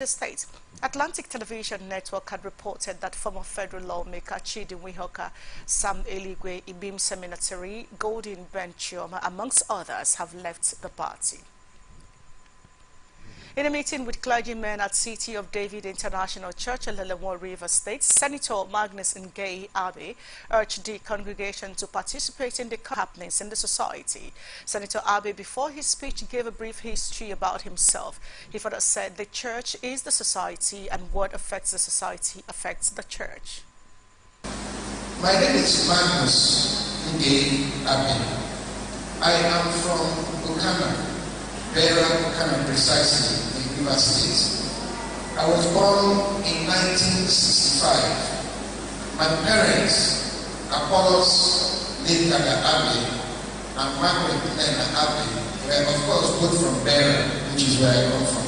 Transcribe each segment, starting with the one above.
State. Atlantic Television Network had reported that former federal lawmaker Chidi Wihoka, Sam Eligwe, Ibim Seminatari, Golden Benchioma, amongst others, have left the party. In a meeting with clergymen at City of David International Church in Lelemo River State, Senator Magnus Ngei Abe urged the congregation to participate in the happenings in the society. Senator Abe, before his speech, gave a brief history about himself. He further said the church is the society and what affects the society affects the church. My name is Magnus Ngei Abe. I am from Okana. Kind of precisely in River State. I was born in 1965. My parents, Apollos Lekaga Abe and Margaret Lena Abe, were of course both from Beira, which is where I come from.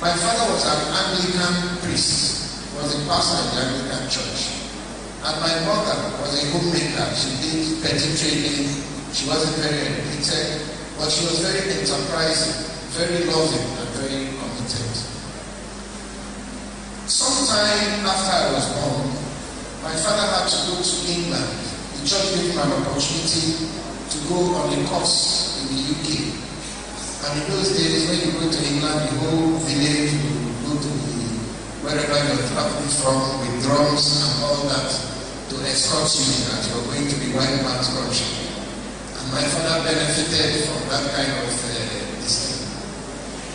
My father was an Anglican priest, was a pastor in the Anglican church. And my mother was a homemaker. She did petty trading. She wasn't very educated. But she was very enterprising, very loving, and very committed. Sometime after I was born, my father had to go to England. The church gave him an opportunity to go on a course in the UK. And in those days, when you go to England, the whole village will go to wherever you're traveling from with drums and all that to escort you that you're going to the white man's country. My father benefited from that kind of thing.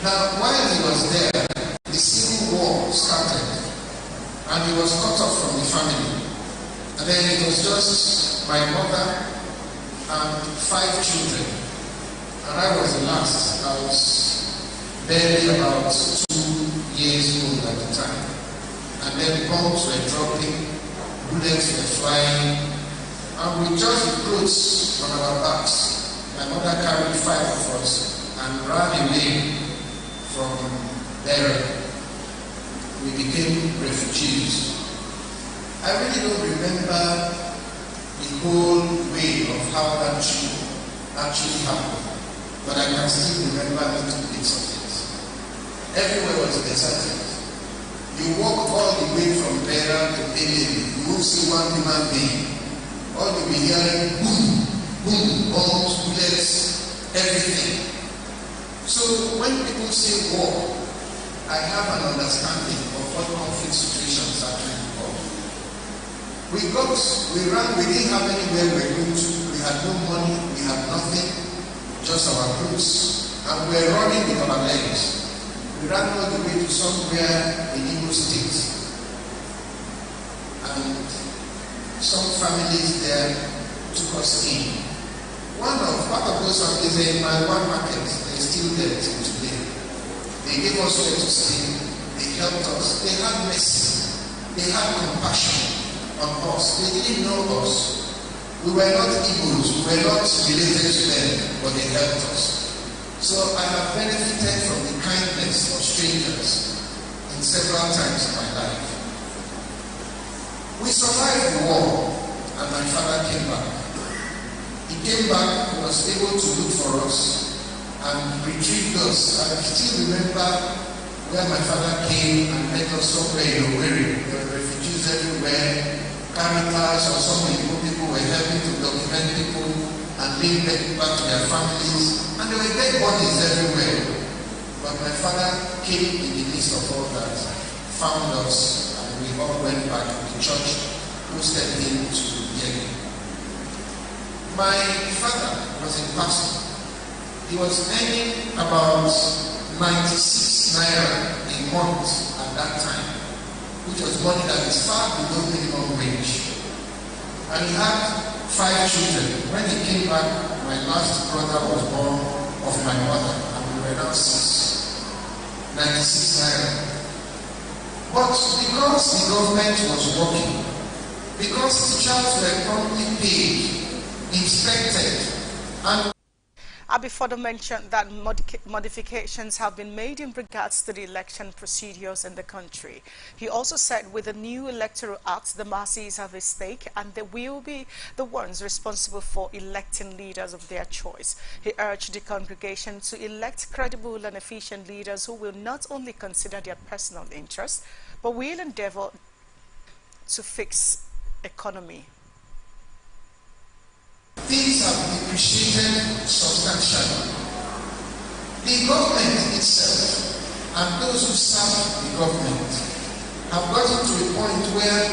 Now, while he was there, the Civil War started, and he was cut off from the family. And then it was just my mother and 5 children, and I was the last. I was barely about 2 years old at the time. And then bombs were dropping, bullets were flying. And we just clothes on our backs. My mother carried 5 of us and ran away from there. We became refugees. I really don't remember the whole way of how that actually happened, but I can still remember little bits of it. Everywhere was deserted. You walk all the way from there to Benin, you won't see one human being. All you'll be hearing, boom, boom, bombs, bullets, everything. So when people say war, I have an understanding of what conflict situations actually involve. We ran, we didn't have anywhere we were going to. We had no money, we had nothing, just our boots. And we were running with our legs. We ran all the way to somewhere in Imo State. And some families there took us in. Part of those families in my one market, they're still there till today. They gave us where to stay, they helped us, they had mercy, they had compassion on us. They didn't know us. We were not Igbos, we were not related to them, but they helped us. So I have benefited from the kindness of strangers in several times in my life. We survived the war, and my father came back. He came back, he was able to look for us and retrieved us. I still remember where my father came and met us somewhere in Owerri. There were refugees everywhere. Caritas or some people were helping to document people and bring them back to their families. And there were dead bodies everywhere. But my father came in the midst of all that, found us, we all went back to the church, hosted him to Yegi. My father was a pastor. He was earning about 96 naira a month at that time, which was money that is far below minimum wage. And he had 5 children. When he came back, my last brother was born of my mother, and we were now 6. 96 naira. But because the government was working, because teachers were promptly paid, inspected, and Abi further mentioned that modifications have been made in regards to the election procedures in the country. He also said with the new electoral act, the masses have a stake and they will be the ones responsible for electing leaders of their choice. He urged the congregation to elect credible and efficient leaders who will not only consider their personal interests, but will endeavor to fix economy. Things have depreciated substantially. The government itself and those who serve the government have gotten to a point where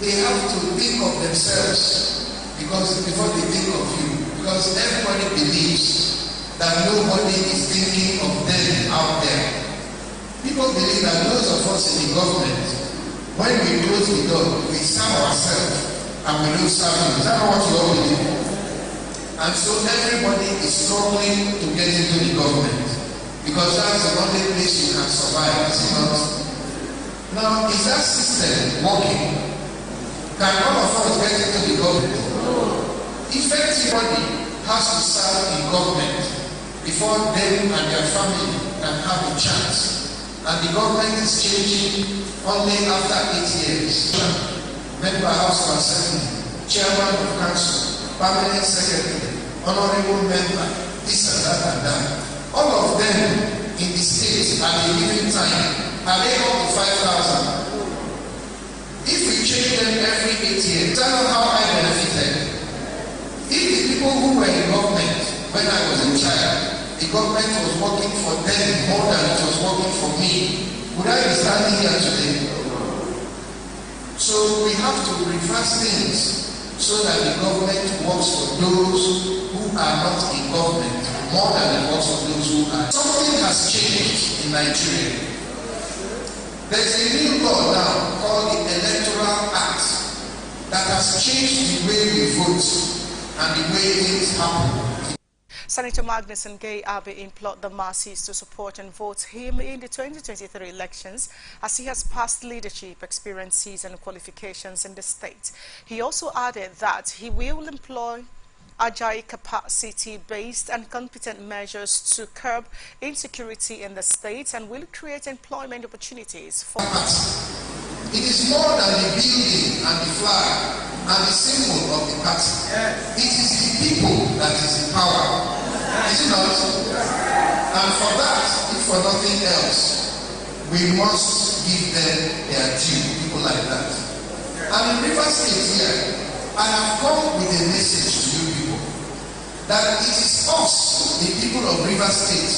they have to think of themselves before they think of you. Because everybody believes that nobody is thinking of them out there. People believe that those of us in the government, when we close the door, we serve ourselves and we don't serve you. Is that not what you all believe? And so everybody is struggling to get into the government because that's the only place you can survive, is it not? Now, is that system working? Can all of us get into the government? If everybody has to serve in government before them and their family can have a chance, and the government is changing only after 8 years. Member House of Assembly, Chairman of Council, Permanent Secretary, Honorable Member, this and that. All of them in the state at a given time are they up to 5,000. If we change them every 8 years, tell them how I benefited. If the people who were in government when I was a child, the government was working for them more than it was working for me, would I be standing here today? So we have to reverse things so that the government works for those who are not in government more than it works for those who are. Something has changed in Nigeria. There's a new law now called the Electoral Act that has changed the way we vote and the way things happen. Senator Magnus Abe implored the masses to support and vote him in the 2023 elections as he has past leadership experiences and qualifications in the state. He also added that he will employ agile capacity-based and competent measures to curb insecurity in the state and will create employment opportunities for... It is more than the building and the flag and the symbol of the party. It is the people that is in power. Is it not? And for that, if for nothing else, we must give them their due, people like that. And in Rivers State here, I have come with a message to you people that it is us, the people of Rivers State,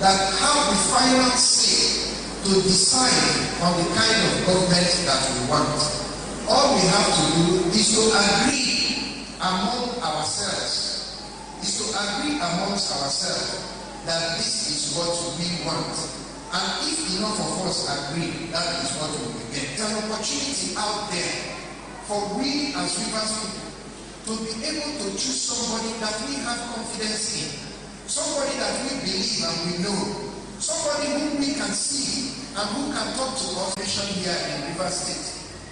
that have the final say to decide on the kind of government that we want. All we have to do is to agree among ourselves, that this is what we want. And if enough of us agree, that is what we will get. There's an opportunity out there for we as Rivers people to be able to choose somebody that we have confidence in, somebody that we believe and we know, somebody whom we can see and who can talk to us here in Rivers State.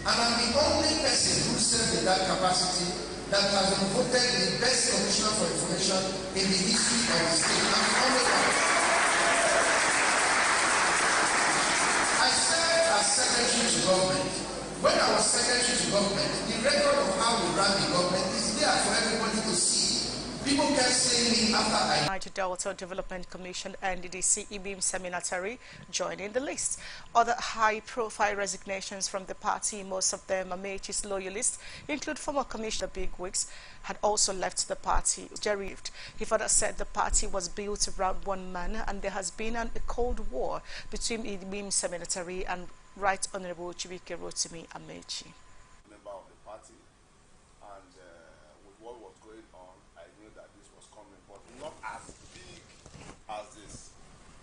And I'm the only person who serves in that capacity that has been voted the best commissioner for information in the history of the state. I'm the only one. I served as secretary to government. When I was secretary to government, the record of how we ran the government is there for everybody to see. People kept saying me after I... Niger Delta Development Commission NDDC IBIM Seminatary joining the list. Other high-profile resignations from the party, most of them Amechi's loyalists, include former Commissioner Bigwigs, had also left the party. Derived. He further said the party was built around one man and there has been a cold war between IBIM Seminatary and Right Honorable Chibuike Rotimi Amechi. Member of the party, and with what was going on, I knew that this was coming, but not as big as this.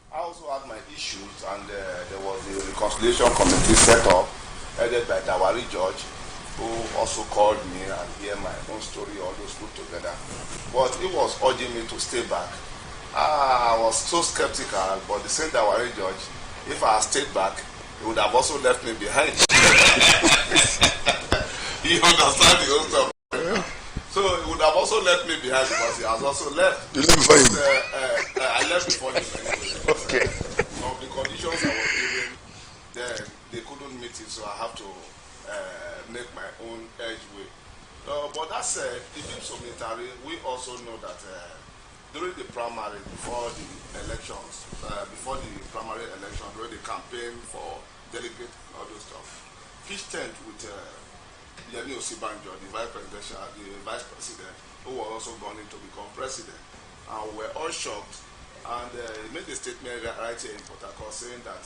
I also had my issues, and there was the reconciliation committee set up, headed by Dawari George, who also called me and hear my own story, all those put together. But he was urging me to stay back. I was so skeptical, but the same Dawari George, if I had stayed back, he would have also left me behind. You understand the whole stuff? So he would have also left me behind because he has also left. You left before him. I left before him anyway. Because, Okay. some of the conditions I was given, then they couldn't meet it, so I have to make my own edge way. But that said, in Ipso military, we also know that during the primary, before the elections, where they campaign for delegate and all those stuff, pitch tent with Yemi Osibanjo, the vice president, who was also going to become president. And we were all shocked. And he made a statement right here in Port Harcourt saying that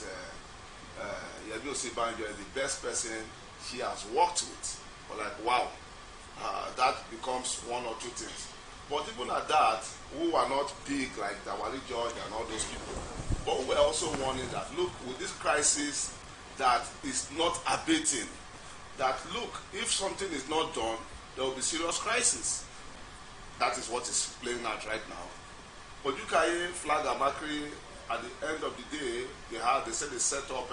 Yemi Osibanjo is the best person she has worked with. We're like, wow, that becomes one or two things. But even at that, we were not big like Dawali George and all those people. But we're also warning that, look, with this crisis that is not abating, that look, if something is not done, there will be serious crisis. That is what is playing out right now. Ojukaye, Flag and Makri, at the end of the day, they said they set up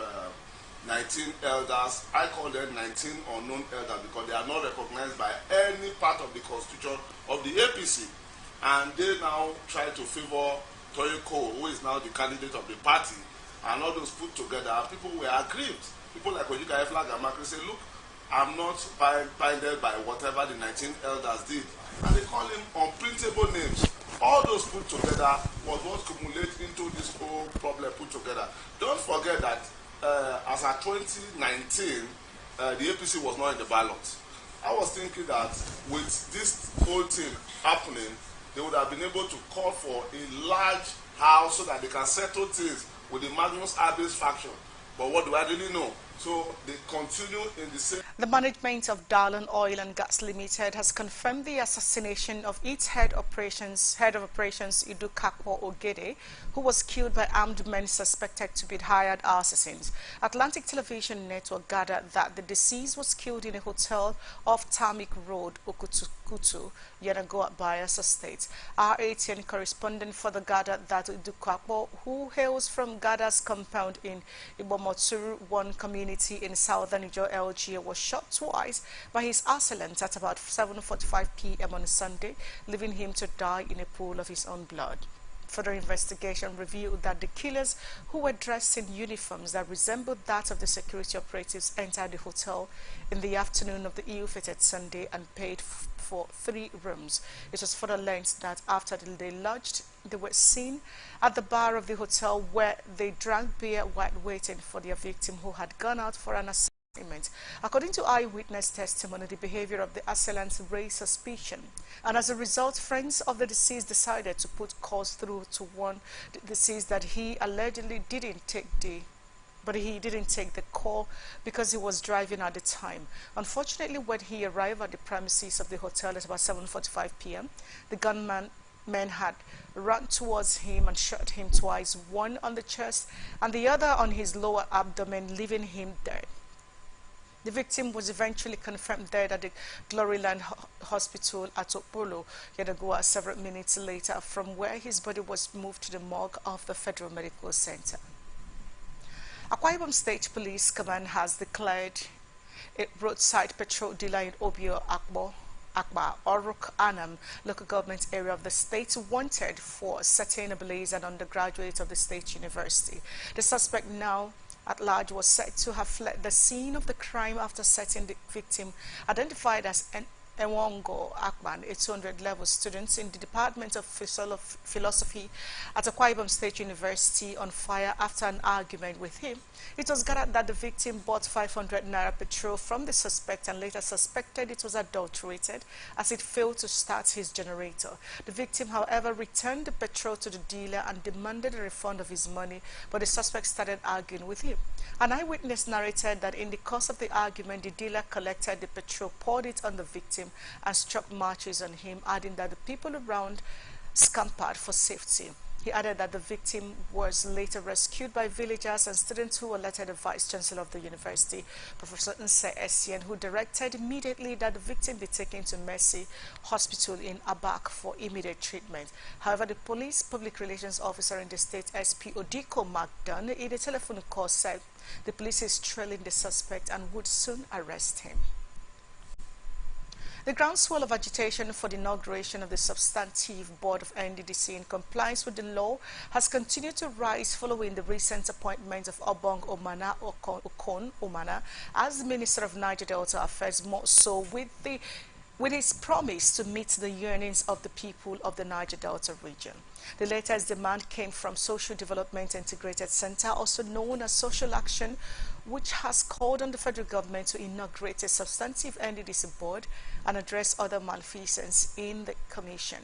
19 elders. I call them 19 unknown elders because they are not recognized by any part of the constitution of the APC. And they now try to favor Toye Cole, who is now the candidate of the party, and all those put together. People were aggrieved. People like Ojukaye, Flag and Makri say, look, I'm not binded by whatever the 19 elders did. And they call him unprintable names. All those put together was what accumulated into this whole problem put together. Don't forget that as of 2019, the APC was not in the ballot. I was thinking that with this whole thing happening, they would have been able to call for a large house so that they can settle things with the Magnus Abbas faction. But what do I really know? So they continue in the same. The management of Darlon Oil and Gas Limited has confirmed the assassination of its head of operations Idu Kakwo Ogede, who was killed by armed men suspected to be hired assassins. Atlantic Television Network gathered that the deceased was killed in a hotel off Tamik Road, Okutukutu, Yenagoa, Bayelsa State. Our ATN correspondent further gathered that Idu Kakwo, who hails from Gada's compound in Ibomoturu 1 community in southern Niger, LG, was shot twice by his assailant at about 7:45 p.m. on Sunday, leaving him to die in a pool of his own blood. Further investigation revealed that the killers, who were dressed in uniforms that resembled that of the security operatives, entered the hotel in the afternoon of the ill-fated Sunday and paid for 3 rooms. It was further learned that after they lodged, they were seen at the bar of the hotel where they drank beer while waiting for their victim, who had gone out for an assignment. According to eyewitness testimony, the behavior of the assailants raised suspicion, and as a result, friends of the deceased decided to put calls through to warn the deceased that he allegedly didn't take the call because he was driving at the time. Unfortunately, when he arrived at the premises of the hotel at about 7:45 p.m., the gunman had run towards him and shot him twice, one on the chest and the other on his lower abdomen, leaving him dead. The victim was eventually confirmed dead at the Gloryland Hospital at Opolo, Yenagoa, several minutes later, from where his body was moved to the morgue of the Federal Medical Center. Akwa Ibom State Police Command has declared a roadside petrol dealer in Obio Akba, Oruk Anam, local government area of the state, wanted for setting ablaze an undergraduate of the state university. The suspect, now at large, was said to have fled the scene of the crime after setting the victim, identified as Enwongo Akman, a 200-level student in the Department of Philosophy at Akwa Ibom State University, on fire after an argument with him. It was gathered that the victim bought 500 naira petrol from the suspect and later suspected it was adulterated as it failed to start his generator. The victim, however, returned the petrol to the dealer and demanded a refund of his money, but the suspect started arguing with him. An eyewitness narrated that in the course of the argument, the dealer collected the petrol, poured it on the victim, and struck matches on him, adding that the people around scampered for safety. He added that the victim was later rescued by villagers and students who alerted the Vice Chancellor of the university, Professor Nse Essien, who directed immediately that the victim be taken to Mercy Hospital in Abak for immediate treatment. However, the police public relations officer in the state, SP Odiko Magdan, in a telephone call said the police is trailing the suspect and would soon arrest him. The groundswell of agitation for the inauguration of the substantive board of NDDC in compliance with the law has continued to rise following the recent appointment of Obong Okon Omana as the Minister of Niger Delta Affairs, more so with his promise to meet the yearnings of the people of the Niger Delta region. The latest demand came from Social Development Integrated Center, also known as Social Action, which has called on the federal government to inaugurate a substantive NDDC board and address other malfeasance in the commission.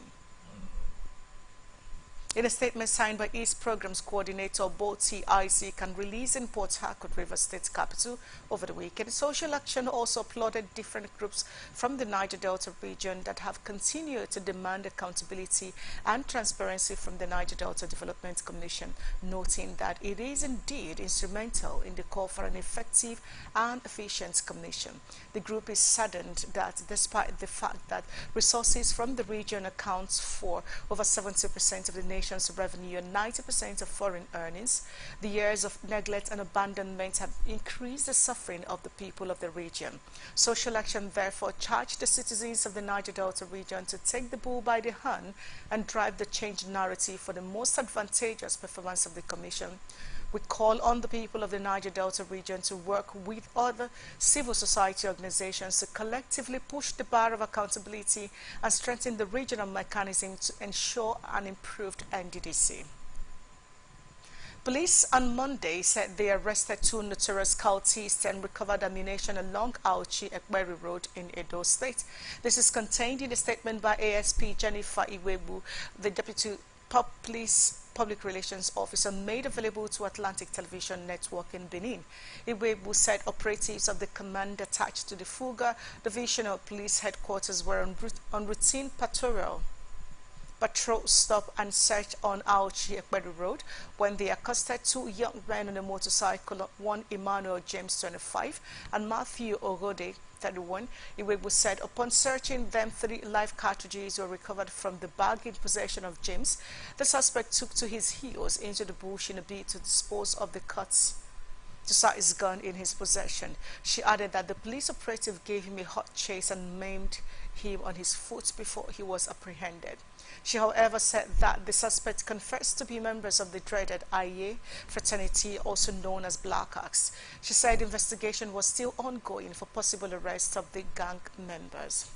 In a statement signed by its programs coordinator, Boti Isaac, and released in Port Harcourt, River State capital over the weekend, Social Action also applauded different groups from the Niger Delta region that have continued to demand accountability and transparency from the Niger Delta Development Commission, noting that it is indeed instrumental in the call for an effective and efficient commission. The group is saddened that despite the fact that resources from the region accounts for over 70% of the nation's revenue and 90% of foreign earnings, the years of neglect and abandonment have increased the suffering of the people of the region. Social Action therefore charged the citizens of the Niger Delta region to take the bull by the horn and drive the change narrative for the most advantageous performance of the Commission. We call on the people of the Niger Delta region to work with other civil society organizations to collectively push the bar of accountability and strengthen the regional mechanism to ensure an improved NDDC. Police on Monday said they arrested two notorious cultists and recovered ammunition along Auchi-Ekperi Road in Edo State. This is contained in a statement by ASP Jennifer Iwebu, the Deputy Police Public Relations Officer, made available to Atlantic Television Network in Benin. Iwebu said operatives of the command attached to the Fuga Divisional Police Headquarters were on routine patrol stop and search on Auchi Ekperi Road when they accosted two young men on a motorcycle, one Emmanuel James 25 and Matthew Ogode 31. Iwebu said upon searching them, 3 live cartridges were recovered from the bag in possession of James. The suspect took to his heels into the bush in a bid to dispose of the size gun in his possession. She added that the police operative gave him a hot chase and maimed him on his foot before he was apprehended. She, however, said that the suspects confessed to be members of the dreaded Aye fraternity, also known as Black Axe. She said investigation was still ongoing for possible arrest of the gang members.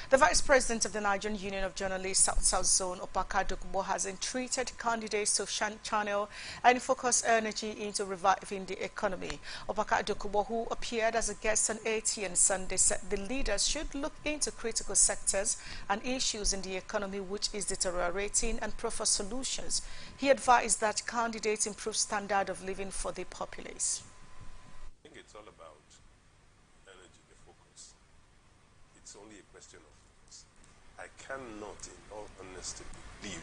The Vice President of the Nigerian Union of Journalists South Zone, Opaka Dokubo, has entreated candidates to channel and focus energy into reviving the economy. Opaka Dokubo, who appeared as a guest on ATN Sunday, said the leaders should look into critical sectors and issues in the economy which is deteriorating and proffer solutions. He advised that candidates improve standard of living for the populace. I think it's all about energy, the focus. It's only a question of focus. I cannot, in all honesty, believe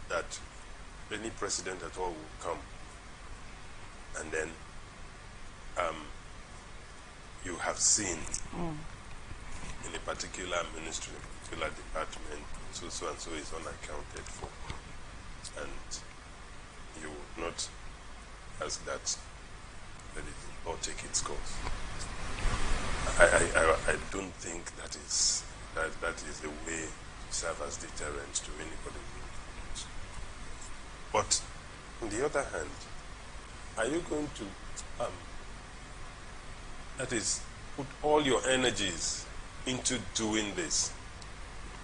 that any president at all will come and then you have seen in a particular ministry, in a particular department, so and so is unaccounted for, and you would not ask that let it all take its course. I don't think that is the way to serve as deterrent to anybody. But on the other hand, are you going to that is put all your energies into doing this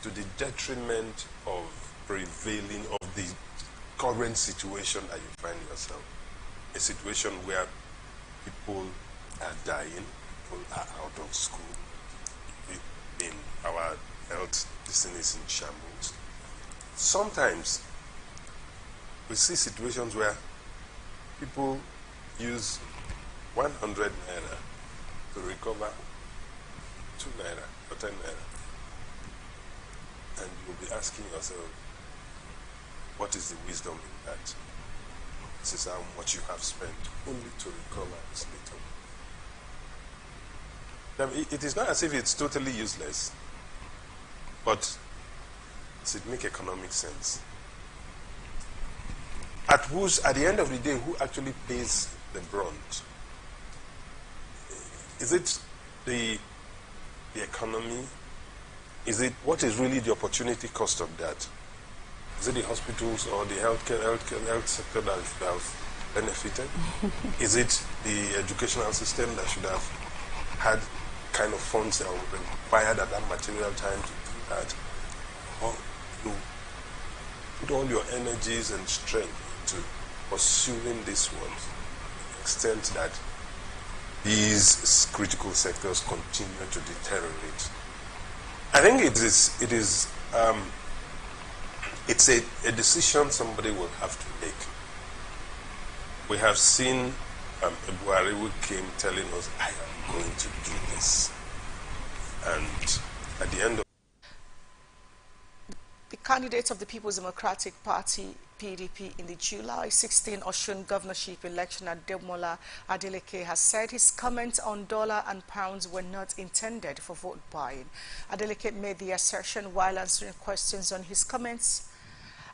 to the detriment of prevailing of the current situation that you find yourself? A situation where people are dying, people are out of school, in our health, this thing is in shambles. Sometimes we see situations where people use 100 naira to recover 2 naira or 10 naira. And you'll be asking yourself, what is the wisdom in that? This is how much you have spent only to recover this little. Now, it is not as if it's totally useless, but does it make economic sense? At the end of the day, who actually pays the brunt? Is it the the economy? What is really the opportunity cost of that? Is it the hospitals or the health sector that should have benefited? Is it the educational system that should have had kind of funds that were required at that material time to do that? Or you put all your energies and strength into pursuing this one to the extent that these critical sectors continue to deteriorate? I think it's a decision somebody will have to make. We have seen Buhari who came telling us, I am going to do this. And at the end of the candidate of the People's Democratic Party, PDP, in the July 16 Osun governorship election, Ademola Adeleke, has said his comments on dollar and pounds were not intended for vote buying. Adeleke made the assertion while answering questions on his comments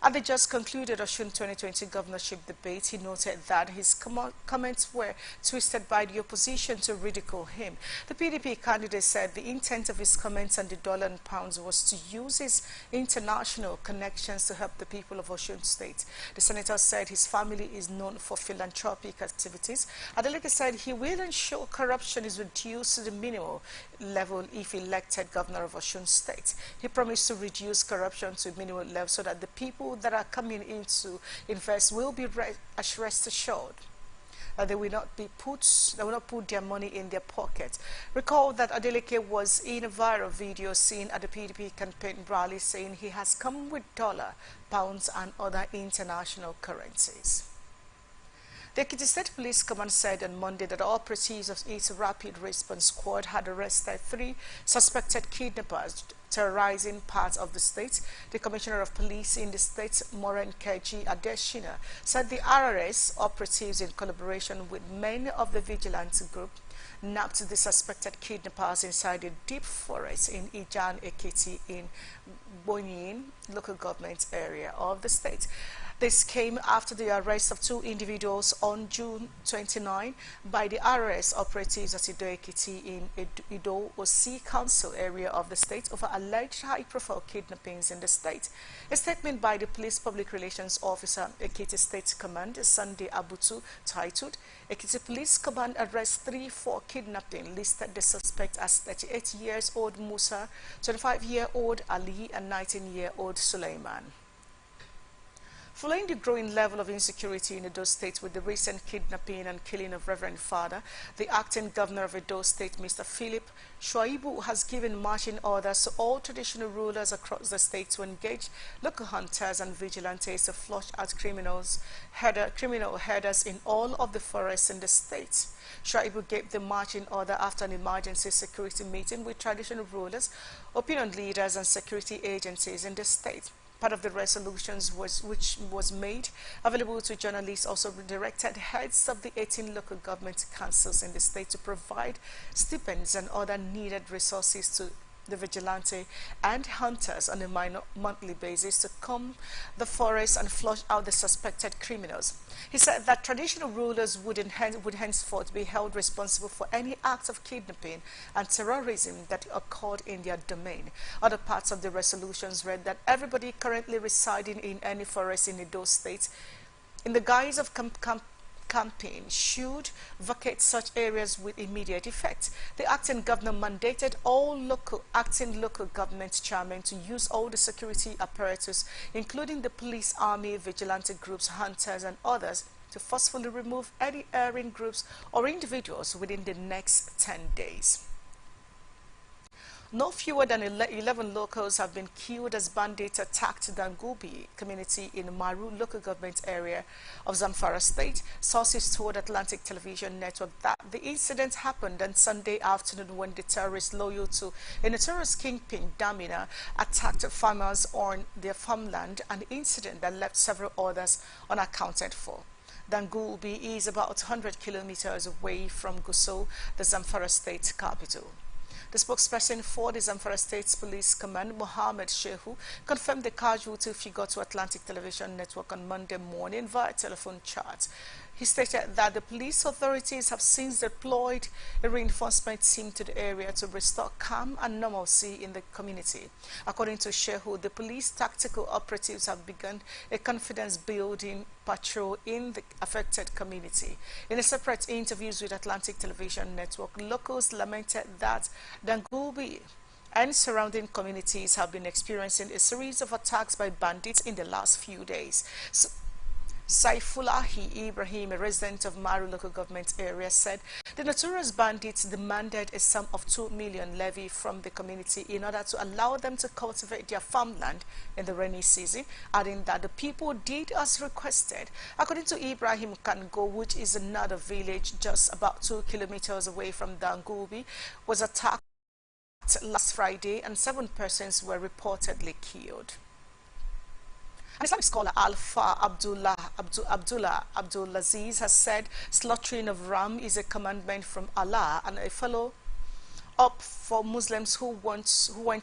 at the just concluded Osun 2020 governorship debate. He noted that his comments were twisted by the opposition to ridicule him. The PDP candidate said the intent of his comments on the dollar and pounds was to use his international connections to help the people of Osun State. The senator said his family is known for philanthropic activities. Adeleke said he will ensure corruption is reduced to the minimal level if elected governor of Osun State. He promised to reduce corruption to a minimal level so that the people that are coming in to invest will be rest assured that they will not put their money in their pocket. Recall that Adeleke was in a viral video seen at the PDP campaign rally saying he has come with dollar, pounds and other international currencies. The Ekiti State Police Command said on Monday that operatives of its Rapid Response Squad had arrested 3 suspected kidnappers terrorizing parts of the state. The Commissioner of Police in the state, Moren Keji Adeshina, said the RRS operatives, in collaboration with many of the vigilante group, nabbed the suspected kidnappers inside a deep forest in Ijan Ekiti in Bonyin local government area of the state. This came after the arrest of 2 individuals on June 29 by the RRS operatives at Ido Ekiti in Ido Osi Council area of the state over alleged high-profile kidnappings in the state. A statement by the Police Public Relations Officer, Ekiti State Command, Sunday Abutu, titled, Ekiti Police Command arrests 3 for kidnapping, listed the suspect as 38-year-old Musa, 25-year-old Ali, and 19-year-old Suleiman. Following the growing level of insecurity in Edo State with the recent kidnapping and killing of Reverend Father, the acting governor of Edo State, Mr. Philip Shuaibu, has given marching orders to all traditional rulers across the state to engage local hunters and vigilantes to flush out criminal headers in all of the forests in the state. Shuaibu gave the marching order after an emergency security meeting with traditional rulers, opinion leaders and security agencies in the state. Part of the resolutions which was made available to journalists also directed heads of the 18 local government councils in the state to provide stipends and other needed resources to the vigilante and hunters on a monthly basis to comb the forest and flush out the suspected criminals. He said that traditional rulers would henceforth be held responsible for any acts of kidnapping and terrorism that occurred in their domain. Other parts of the resolutions read that everybody currently residing in any forest in Edo State, in the guise of campaign, should vacate such areas with immediate effect. The acting governor mandated all acting local government chairmen to use all the security apparatus, including the police, army, vigilante groups, hunters and others, to forcefully remove any erring groups or individuals within the next 10 days. No fewer than 11 locals have been killed as bandits attacked Dangubi community in Maru local government area of Zamfara state. Sources told Atlantic Television Network that the incident happened on Sunday afternoon when the terrorists loyal to a notorious kingpin, Damina, attacked farmers on their farmland, an incident that left several others unaccounted for. Dangubi is about 100 kilometers away from Gusau, the Zamfara state capital. The spokesperson for the Zamfara State Police Command, Mohammed Shehu, confirmed the casualty figure to Atlantic Television Network on Monday morning via telephone chat. He stated that the police authorities have since deployed a reinforcement team to the area to restore calm and normalcy in the community. According to Shehu, the police tactical operatives have begun a confidence-building patrol in the affected community. In a separate interview with Atlantic Television Network, locals lamented that Dangubi and surrounding communities have been experiencing a series of attacks by bandits in the last few days. Saifulahi Ibrahim, a resident of Maru local government area, said the notorious bandits demanded a sum of 2 million levy from the community in order to allow them to cultivate their farmland in the rainy season, adding that the people did as requested. According to Ibrahim, Kango, which is another village just about 2 kilometers away from Dangubi, was attacked last Friday and 7 persons were reportedly killed. An Islamic scholar, Alpha Abdulaziz, has said slaughtering of ram is a commandment from Allah and a follow up for Muslims who went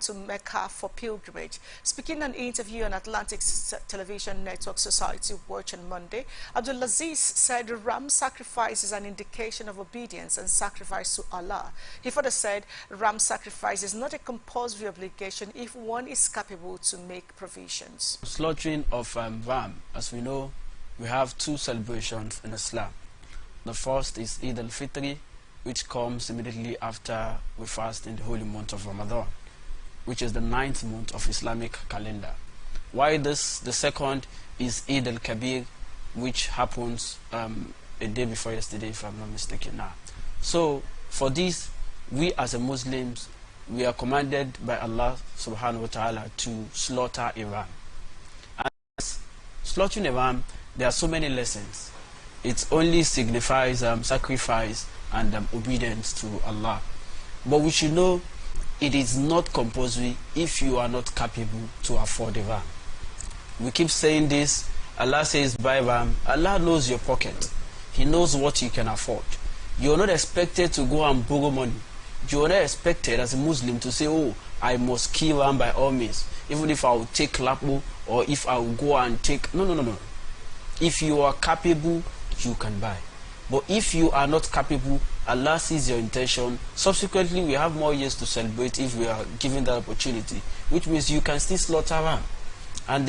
to Mecca for pilgrimage. Speaking in an interview on Atlantic Television Network Society Watch on Monday, Abdulaziz said ram sacrifice is an indication of obedience and sacrifice to Allah. He further said ram sacrifice is not a compulsory obligation if one is capable to make provisions. Slaughtering of ram, as we know, we have 2 celebrations in Islam. The first is Eid al-Fitr, which comes immediately after we fast in the holy month of Ramadan, which is the 9th month of Islamic calendar. While the second is Eid al-Kabir, which happens a day before yesterday, if I'm not mistaken now. So for this, we as a Muslims, we are commanded by Allah subhanahu wa ta'ala to slaughter a ram. And slaughtering a ram, there are so many lessons. It only signifies sacrifice and obedience to Allah. But we should know it is not compulsory if you are not capable to afford a ram. We keep saying this. Allah says buy ram. Allah knows your pocket. He knows what you can afford. You are not expected to go and borrow money. You are not expected as a Muslim to say, oh, I must kill ram by all means, even if I will take lapo or if I will go and take. No. If you are capable, you can buy. But if you are not capable, Allah sees your intention. Subsequently, we have more years to celebrate if we are given that opportunity, which means you can still slaughter ram. And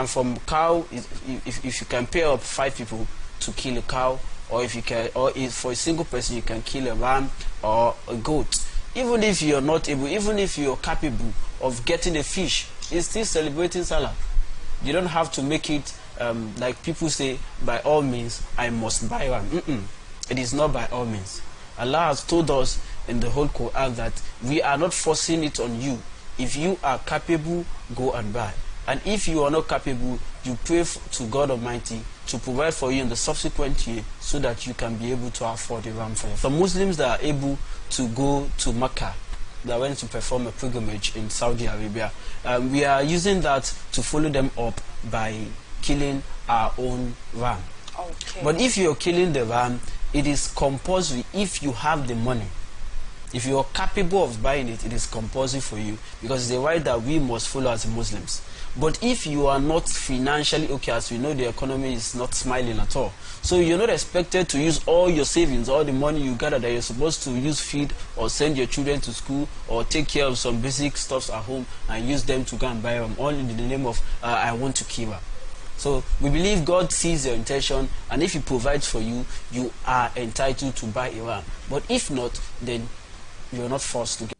from cow, if you can pair up 5 people to kill a cow, or if you can, or if for a single person you can kill a ram or a goat. Even if you are not able, even if you are capable of getting a fish, it's still celebrating Salah. You don't have to make it like people say, by all means, I must buy one. It is not by all means. Allah has told us in the whole Quran that we are not forcing it on you. If you are capable, go and buy. And if you are not capable, you pray to God Almighty to provide for you in the subsequent year so that you can be able to afford a ram for you. For Muslims that are able to go to Mecca, that went to perform a pilgrimage in Saudi Arabia, we are using that to follow them up by killing our own ram. Okay. But if you're killing the ram, it is compulsory if you have the money. If you are capable of buying it, it is compulsory for you, because it's a right that we must follow as Muslims. But if you are not financially okay, as we know the economy is not smiling at all, so you're not expected to use all your savings, all the money you gather that you're supposed to use feed or send your children to school or take care of some basic stuffs at home and use them to go and buy them, all in the name of I want to kill her. So we believe God sees your intention, and if He provides for you, you are entitled to buy a ram. But if not, then you're not forced to get.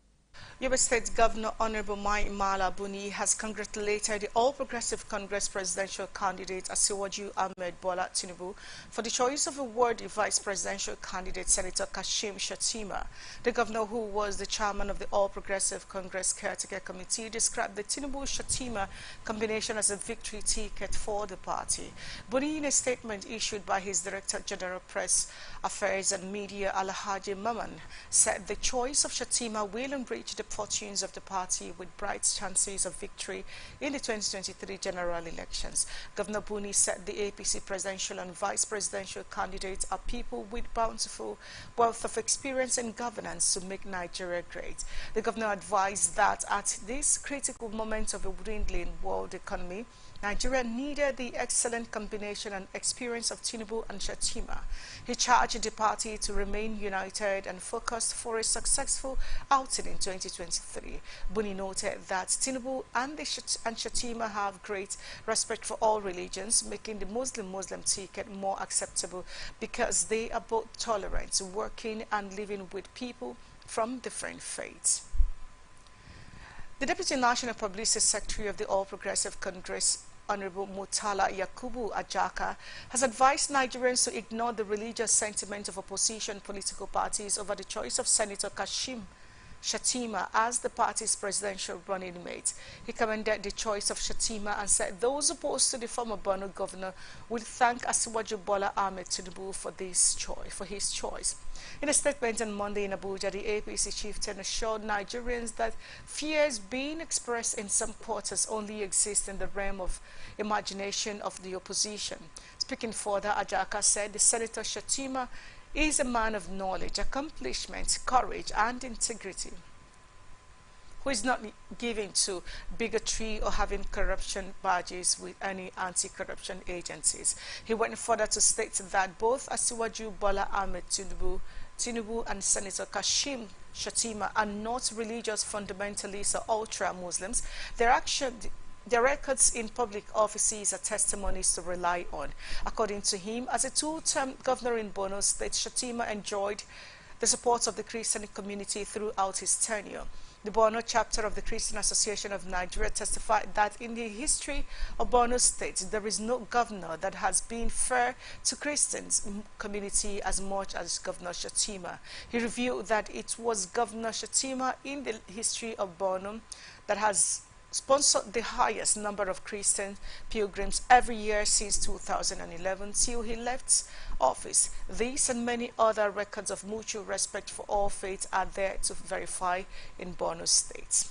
Yobe State Governor Honorable Mai Mala Buni has congratulated the All Progressive Congress presidential candidate Asiwaju Ahmed Bola Tinubu for the choice of a worthy vice presidential candidate Senator Kashim Shettima. The governor, who was the chairman of the All Progressive Congress Caretaker Committee, described the Tinubu-Shettima combination as a victory ticket for the party. Buni, in a statement issued by his Director General Press Affairs and Media Alhaji Maman, said the choice of Shettima will enrich the fortunes of the party with bright chances of victory in the 2023 general elections. Governor Buni said the APC presidential and vice presidential candidates are people with bountiful wealth of experience and governance to make Nigeria great. The governor advised that at this critical moment of a dwindling world economy, Nigeria needed the excellent combination and experience of Tinubu and Shettima. He charged the party to remain united and focused for a successful outing in 2023. Buni noted that Tinubu and Shettima have great respect for all religions, making the Muslim ticket more acceptable because they are both tolerant, working and living with people from different faiths. The Deputy National Publicity Secretary of the All Progressive Congress, Honorable Murtala Yakubu Ajaka, has advised Nigerians to ignore the religious sentiment of opposition political parties over the choice of Senator Kashim Shettima as the party's presidential running mate. He commended the choice of Shettima and said those opposed to the former Borno governor will thank Asiwaju Bola Ahmed Tinubu for his choice. In a statement on Monday in Abuja, the APC chieftain assured Nigerians that fears being expressed in some quarters only exist in the realm of imagination of the opposition. Speaking further, Ajaka said the Senator Shettima is a man of knowledge, accomplishment, courage, and integrity, who is not given to bigotry or having corruption badges with any anti-corruption agencies. He went further to state that both Asiwaju Bola Ahmed Tinubu and Senator Kashim Shettima are not religious fundamentalists or ultra-Muslims. Their records in public offices are testimonies to rely on. According to him, as a two-term governor in Borno State, Shettima enjoyed the support of the Christian community throughout his tenure. The Borno chapter of the Christian Association of Nigeria testified that in the history of Borno State, there is no governor that has been fair to Christians community as much as Governor Shettima. He revealed that it was Governor Shettima in the history of Borno that has sponsored the highest number of Christian pilgrims every year since 2011 till he left office. These and many other records of mutual respect for all faiths are there to verify in Borno State.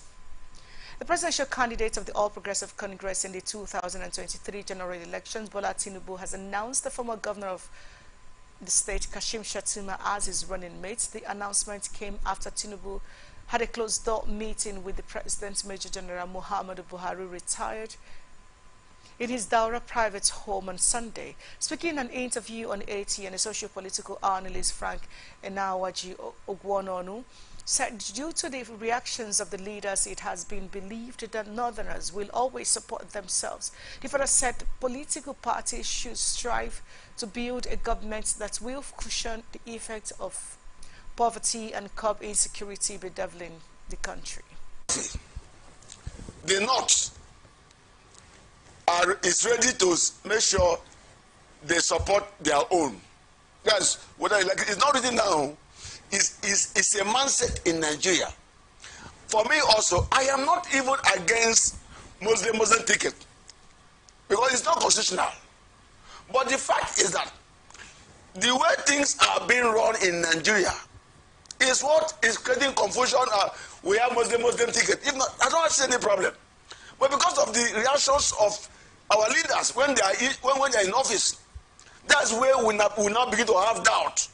The presidential candidate of the All Progressive Congress in the 2023 general elections, Bola Tinubu, has announced the former governor of the state, Kashim Shettima, as his running mate. The announcement came after Tinubu had a closed-door meeting with the President Major General Muhammadu Buhari, retired, in his Daura private home on Sunday. Speaking in an interview on ATN, a socio-political analyst, Frank Enawaji Ogwononu, said due to the reactions of the leaders, it has been believed that Northerners will always support themselves. He further said political parties should strive to build a government that will cushion the effects of poverty and curb insecurity bedeviling the country. The North is ready to make sure they support their own. That's what I like. It's not written down. It's a mindset in Nigeria. For me also, I am not even against Muslim ticket because it's not constitutional. But the fact is that the way things are being run in Nigeria is what is creating confusion. We have Muslim ticket. If not, I don't see any problem. But because of the reactions of our leaders when they are in office, that's where we now begin to have doubt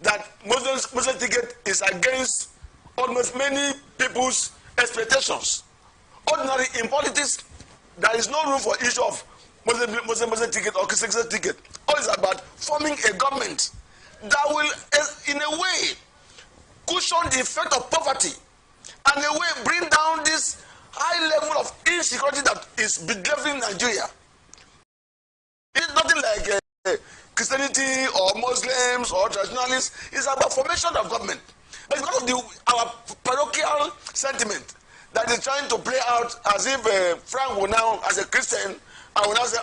that Muslim ticket is against almost many people's expectations. Ordinarily, in politics, there is no room for issue of Muslim ticket or Christian ticket. All is about forming a government that will, in a way, cushion the effect of poverty and in a way bring down this high level of insecurity that is bedeviling Nigeria. It's nothing like Christianity or Muslims or traditionalists. It's about formation of government. But because of our parochial sentiment that is trying to play out as if Frank will now, as a Christian, I will now say,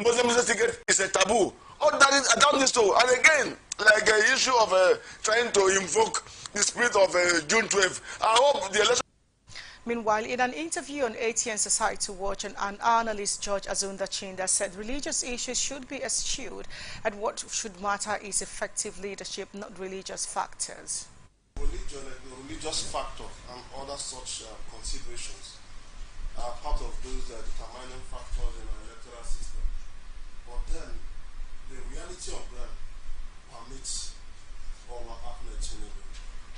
Muslim ticket is a taboo. Oh, I don't need to. And again, like the issue of trying to invoke the spirit of June 12th. I hope the election. Meanwhile, in an interview on ATN Society Watch, an analyst, George Azunda Chinda, said religious issues should be eschewed and what should matter is effective leadership, not religious factors. Religion, the religious factor and other such considerations are part of those determining factors in our electoral system. But then, the reality of them permits Bola Ahmed Tinubu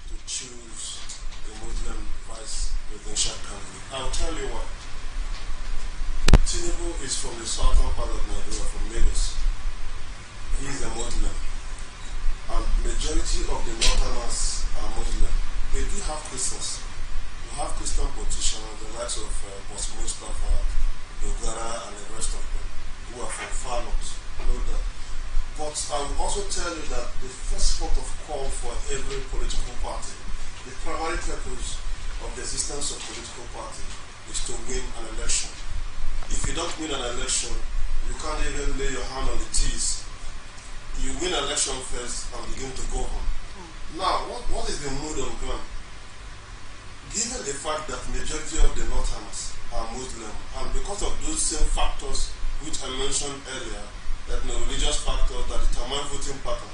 to choose the Muslim vice presidential candidate. I'll tell you why. is from the southern part of Nigeria, from Lagos. He is a Muslim, and majority of the northerners are Muslim. They do have Christians. We have Christian politicians, the likes of Boss Mustafa, Dogara, and the rest of them, who are from far north. Know that. But I will also tell you that the first port of call for every political party, the primary purpose of the existence of political party is to win an election. If you don't win an election, you can't even lay your hand on the keys. You win an election first and begin to go home. Now, what is the mood on ground? Given the fact that majority of the Northerners are Muslim, and because of those same factors which I mentioned earlier, that religious factors that determine voting pattern,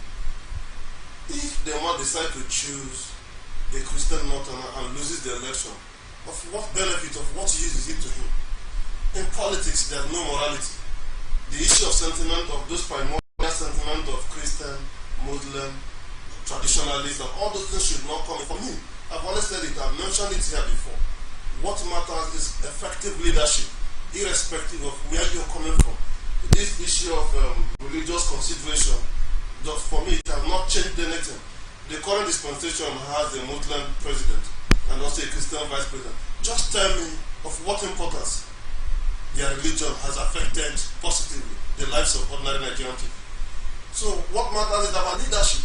if they might decide to choose a Christian Northerner and loses the election, of what benefit, of what use is it to him? In politics, there's no morality. The issue of sentiment, of those primordial sentiment of Christian, Muslim, traditionalists, and all those things should not come in. For me, I've always said it, I've mentioned it here before. What matters is effective leadership, irrespective of where you're coming from. This issue of religious consideration, just for me, it has not changed anything. The current dispensation has a Muslim president and also a Christian vice president. Just tell me of what importance their religion has affected positively the lives of ordinary Nigerian people. So what matters is our leadership.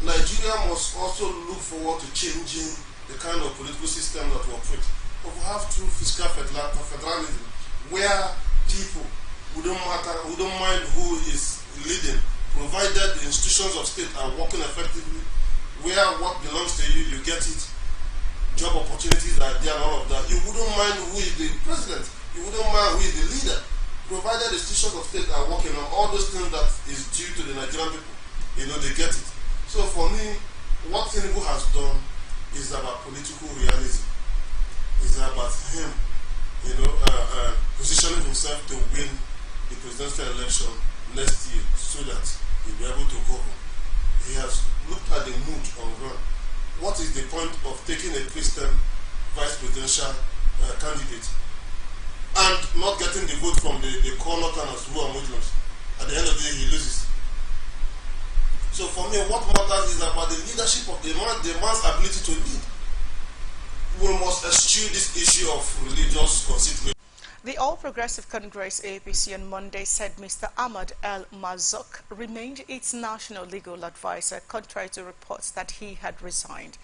Nigeria must also look forward to changing the kind of political system that we operate. But we have true fiscal federalism where people wouldn't mind who is leading, provided the institutions of state are working effectively, where what belongs to you, you get it, job opportunities are there and all of that. You wouldn't mind who is the president, you wouldn't mind who is the leader, provided the institutions of state are working on all those things that is due to the Nigerian people, they get it. So for me, what Tinubu has done is about political realism. It's about him, positioning himself to win the presidential election next year so that he'll be able to go home. He has looked at the mood on ground. What is the point of taking a Christian vice presidential candidate and not getting the vote from the core Northerners who are Muslims? At the end of the day, he loses. So for me, what matters is about the leadership of the man's ability to lead. We must eschew this issue of religious consideration. The All Progressive Congress APC on Monday said Mr. Ahmad El Mazouk remained its national legal advisor, contrary to reports that he had resigned.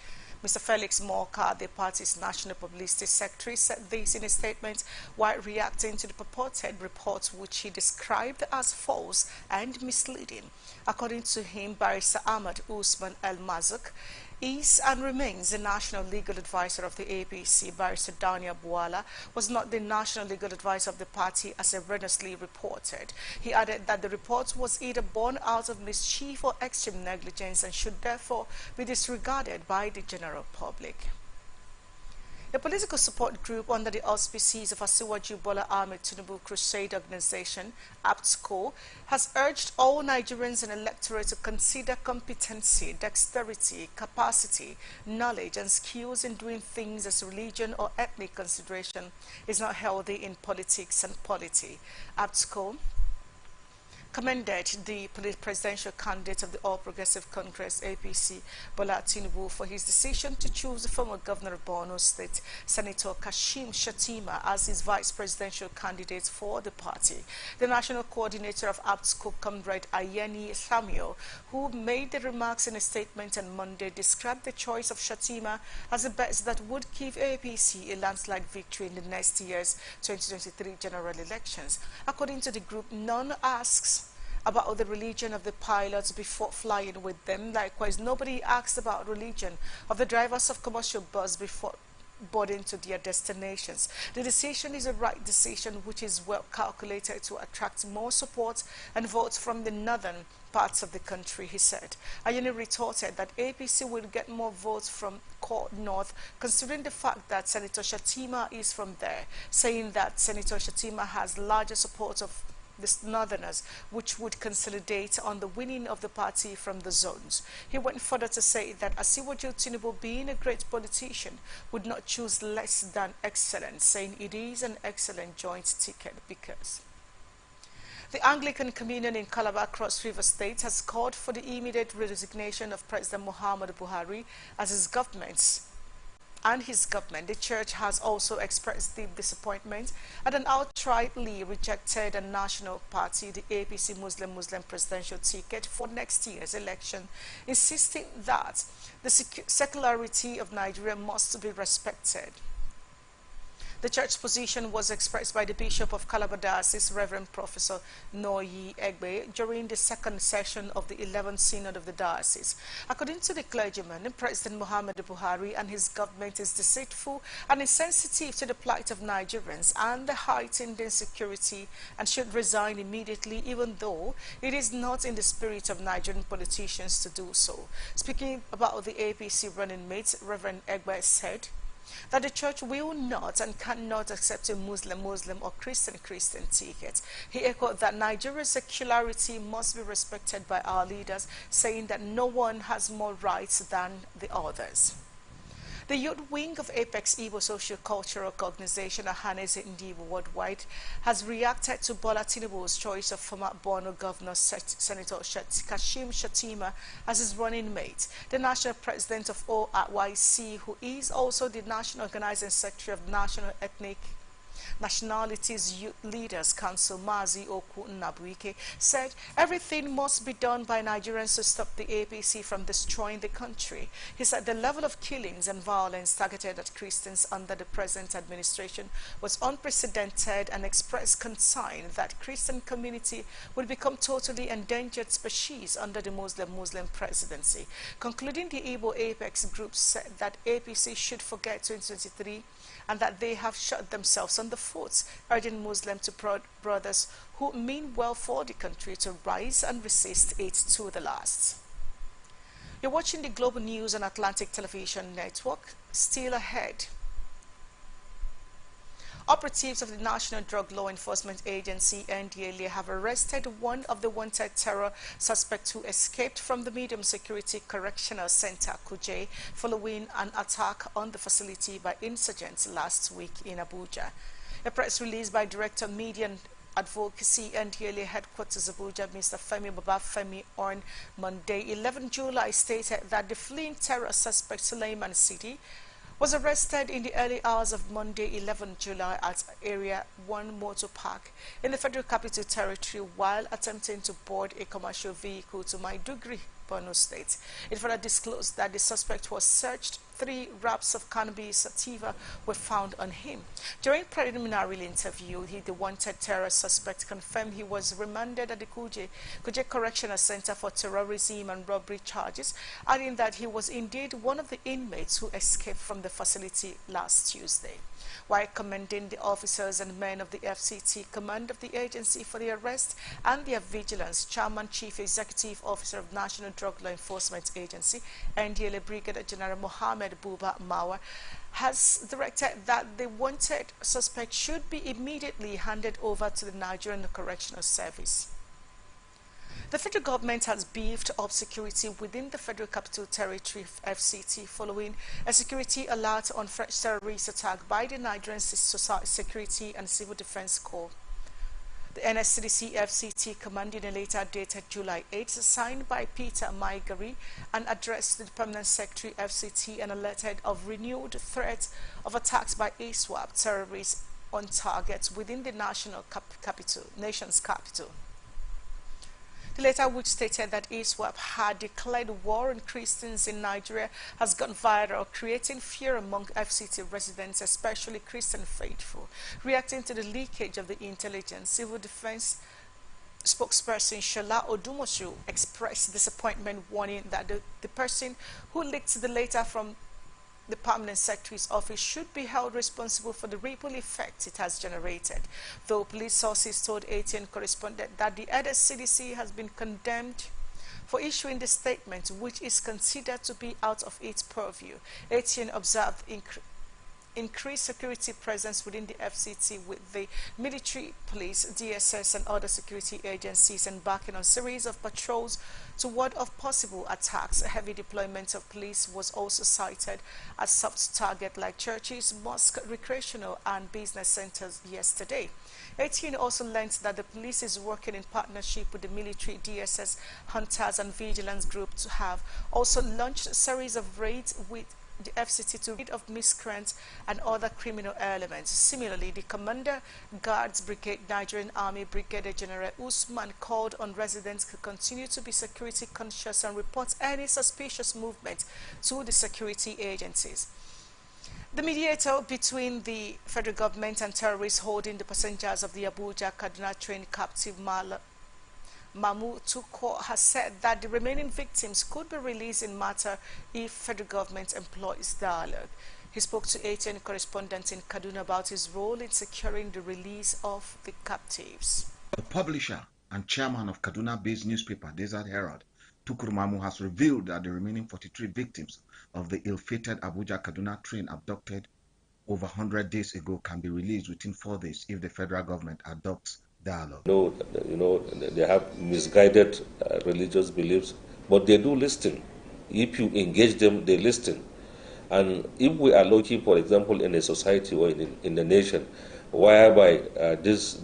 Mr. Felix Morka, the party's national publicity secretary, said this in a statement while reacting to the purported reports which he described as false and misleading. According to him, Barrister Ahmad Usman El Mazouk is and remains the national legal advisor of the APC. Barrister Daniel Buala was not the national legal advisor of the party as erroneously reported. He added that the report was either born out of mischief or extreme negligence and should therefore be disregarded by the general public. A political support group under the auspices of Asiwaju Bola Ahmed Tinubu Crusade Organization, APTCO, has urged all Nigerians and electorate to consider competency, dexterity, capacity, knowledge, and skills in doing things as religion or ethnic consideration is not healthy in politics and polity. APTCO commended the presidential candidate of the All Progressive Congress APC, Bola Tinubu, for his decision to choose the former governor of Borno State, Senator Kashim Shettima, as his vice presidential candidate for the party. The national coordinator of APTCO, Comrade Ayeni Samuel, who made the remarks in a statement on Monday, described the choice of Shettima as a bet that would give APC a landslide victory in the next year's 2023 general elections. According to the group, none asks about the religion of the pilots before flying with them. Likewise, nobody asked about religion of the drivers of commercial bus before boarding to their destinations. The decision is a right decision which is well calculated to attract more support and votes from the northern parts of the country, he said. Ayeni retorted that APC will get more votes from Court North, considering the fact that Senator Shettima is from there, saying that Senator Shettima has larger support of the Northerners, which would consolidate on the winning of the party from the zones. He went further to say that Asiwaju Tinubu, being a great politician, would not choose less than excellent, saying it is an excellent joint ticket because The Anglican Communion in Calabar Cross River State has called for the immediate resignation of President Muhammadu Buhari as his government. The church has also expressed deep disappointment at an outrightly rejected and national party, the APC Muslim presidential ticket for next year's election, insisting that the secularity of Nigeria must be respected. The church's position was expressed by the Bishop of Calabar Diocese, Reverend Professor Noyi Egbe, during the second session of the 11th Synod of the Diocese. According to the clergyman, President Muhammadu Buhari and his government is deceitful and insensitive to the plight of Nigerians and the heightened insecurity, and should resign immediately, even though it is not in the spirit of Nigerian politicians to do so. Speaking about the APC running mate, Reverend Egbe said that the church will not and cannot accept a Muslim or Christian ticket. He echoed that Nigeria's secularity must be respected by our leaders, saying that no one has more rights than the others. The youth wing of Apex Igbo Socio-Cultural Organization, Ahanes Ndibo Worldwide, has reacted to Bola Tinubu's choice of former Borno Governor Senator Kashim Shettima as his running mate. The national president of OIC, who is also the national organizing secretary of National Ethnic Nationalities Youth Leaders Council, Mazi Oku Nnabuike, said everything must be done by Nigerians to stop the APC from destroying the country. He said the level of killings and violence targeted at Christians under the present administration was unprecedented, and expressed concern that Christian community would become totally endangered species under the Muslim presidency. Concluding, the Igbo Apex group said that APC should forget 2023 and that they have shot themselves on the foot, urging Muslim brothers who mean well for the country to rise and resist it to the last. You're watching the Global News on Atlantic Television Network. Still ahead, operatives of the National Drug Law Enforcement Agency, NDLA, have arrested one of the wanted terror suspects who escaped from the Medium Security Correctional Center, Kuje, following an attack on the facility by insurgents last week in Abuja. A press release by Director Media and Advocacy, NDLA Headquarters Abuja, Mr. Femi Babafemi, on Monday, 11 July, stated that the fleeing terror suspect, Suleiman City, was arrested in the early hours of Monday, 11 July at Area 1 Motor Park in the Federal Capital Territory while attempting to board a commercial vehicle to Maiduguri, Borno State. It further disclosed that the suspect was searched. 3 wraps of cannabis sativa were found on him. During preliminary interview, the wanted terror suspect confirmed he was remanded at the Kuje Correctional Center for terrorism and robbery charges, adding that he was indeed one of the inmates who escaped from the facility last Tuesday. While commending the officers and men of the FCT command of the agency for the arrest and their vigilance, Chairman Chief Executive Officer of National Drug Law Enforcement Agency, NDLA Brigadier General Mohammed Buba Mawa, has directed that the wanted suspect should be immediately handed over to the Nigerian Correctional Service. The federal government has beefed up security within the Federal Capital Territory FCT following a security alert on fresh terrorist attack by the Nigerian Security and Civil Defense Corps. The NSCDC FCT command in a letter dated July 8, signed by Peter Maigari and addressed to the Permanent Secretary FCT, and alerted of renewed threats of attacks by ISWAP terrorists on targets within the nation's capital. The letter, which stated that ISWAP had declared war on Christians in Nigeria, has gone viral, creating fear among FCT residents, especially Christian faithful. Reacting to the leakage of the intelligence, Civil Defense spokesperson Shola Odumoshu expressed disappointment, warning that the person who leaked the letter from the Permanent Secretary's office should be held responsible for the ripple effect it has generated. Though police sources told ATN correspondent that the NSCDC has been condemned for issuing the statement, which is considered to be out of its purview. ATN observed increased security presence within the FCT, with the military, police, DSS and other security agencies embarking on a series of patrols to ward off possible attacks. A heavy deployment of police was also cited as soft target like churches, mosques, recreational and business centers yesterday. ATN also learned that the police is working in partnership with the military, DSS, hunters and vigilance group to have also launched a series of raids with the FCT to rid of miscreants and other criminal elements. Similarly, the Commander Guards Brigade Nigerian Army Brigadier General Usman called on residents to continue to be security conscious and report any suspicious movement to the security agencies. The mediator between the federal government and terrorists holding the passengers of the Abuja-Kaduna train captive Mamu Tuko has said that the remaining victims could be released in matter if federal government employs dialogue. He spoke to ATN correspondents in Kaduna about his role in securing the release of the captives. The publisher and chairman of Kaduna-based newspaper Desert Herald, Tukur Mamu, has revealed that the remaining 43 victims of the ill-fated Abuja-Kaduna train abducted over 100 days ago can be released within 4 days if the federal government adopts dialogue. They have misguided religious beliefs, but they do listen. If you engage them, they listen. And if we are lucky, for example, in a society or in the nation, whereby this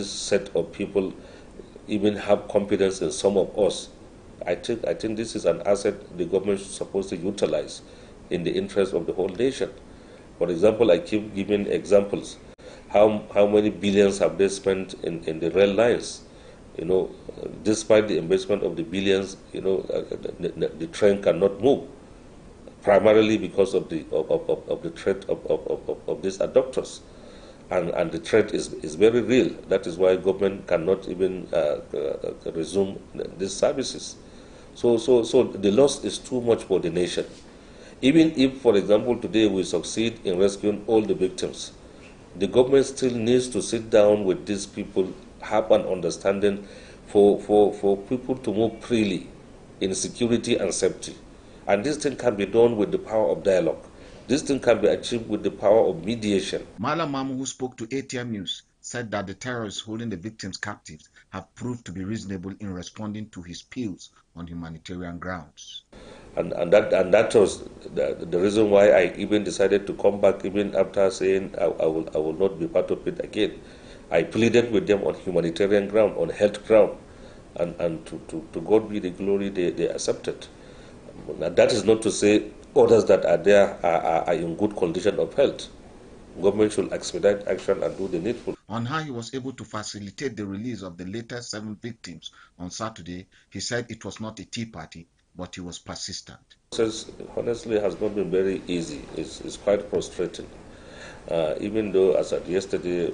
set of people even have confidence in some of us, I think this is an asset the government is supposed to utilize in the interest of the whole nation. For example, I keep giving examples. How many billions have they spent in the rail lines? Despite the investment of the billions, the train cannot move, primarily because of the threat of these abductors, and the threat is very real. That is why government cannot even resume these services. So the loss is too much for the nation. Even if, for example, today we succeed in rescuing all the victims, the government still needs to sit down with these people, have an understanding for people to move freely in security and safety. And this thing can be done with the power of dialogue. This thing can be achieved with the power of mediation. Malam Mamu, who spoke to ATM News, said that the terrorists holding the victims captives have proved to be reasonable in responding to his appeals on humanitarian grounds. And that was the reason why I even decided to come back, even after saying I will not be part of it again. I pleaded with them on humanitarian ground, on health ground, and to God be the glory, they accepted. Now, that is not to say others that are there are in good condition of health. Government should expedite action and do the needful. On how he was able to facilitate the release of the latest 7 victims on Saturday, he said it was not a tea party, but he was persistent. The process, honestly, has not been very easy. It's quite frustrating. Even though, as at yesterday,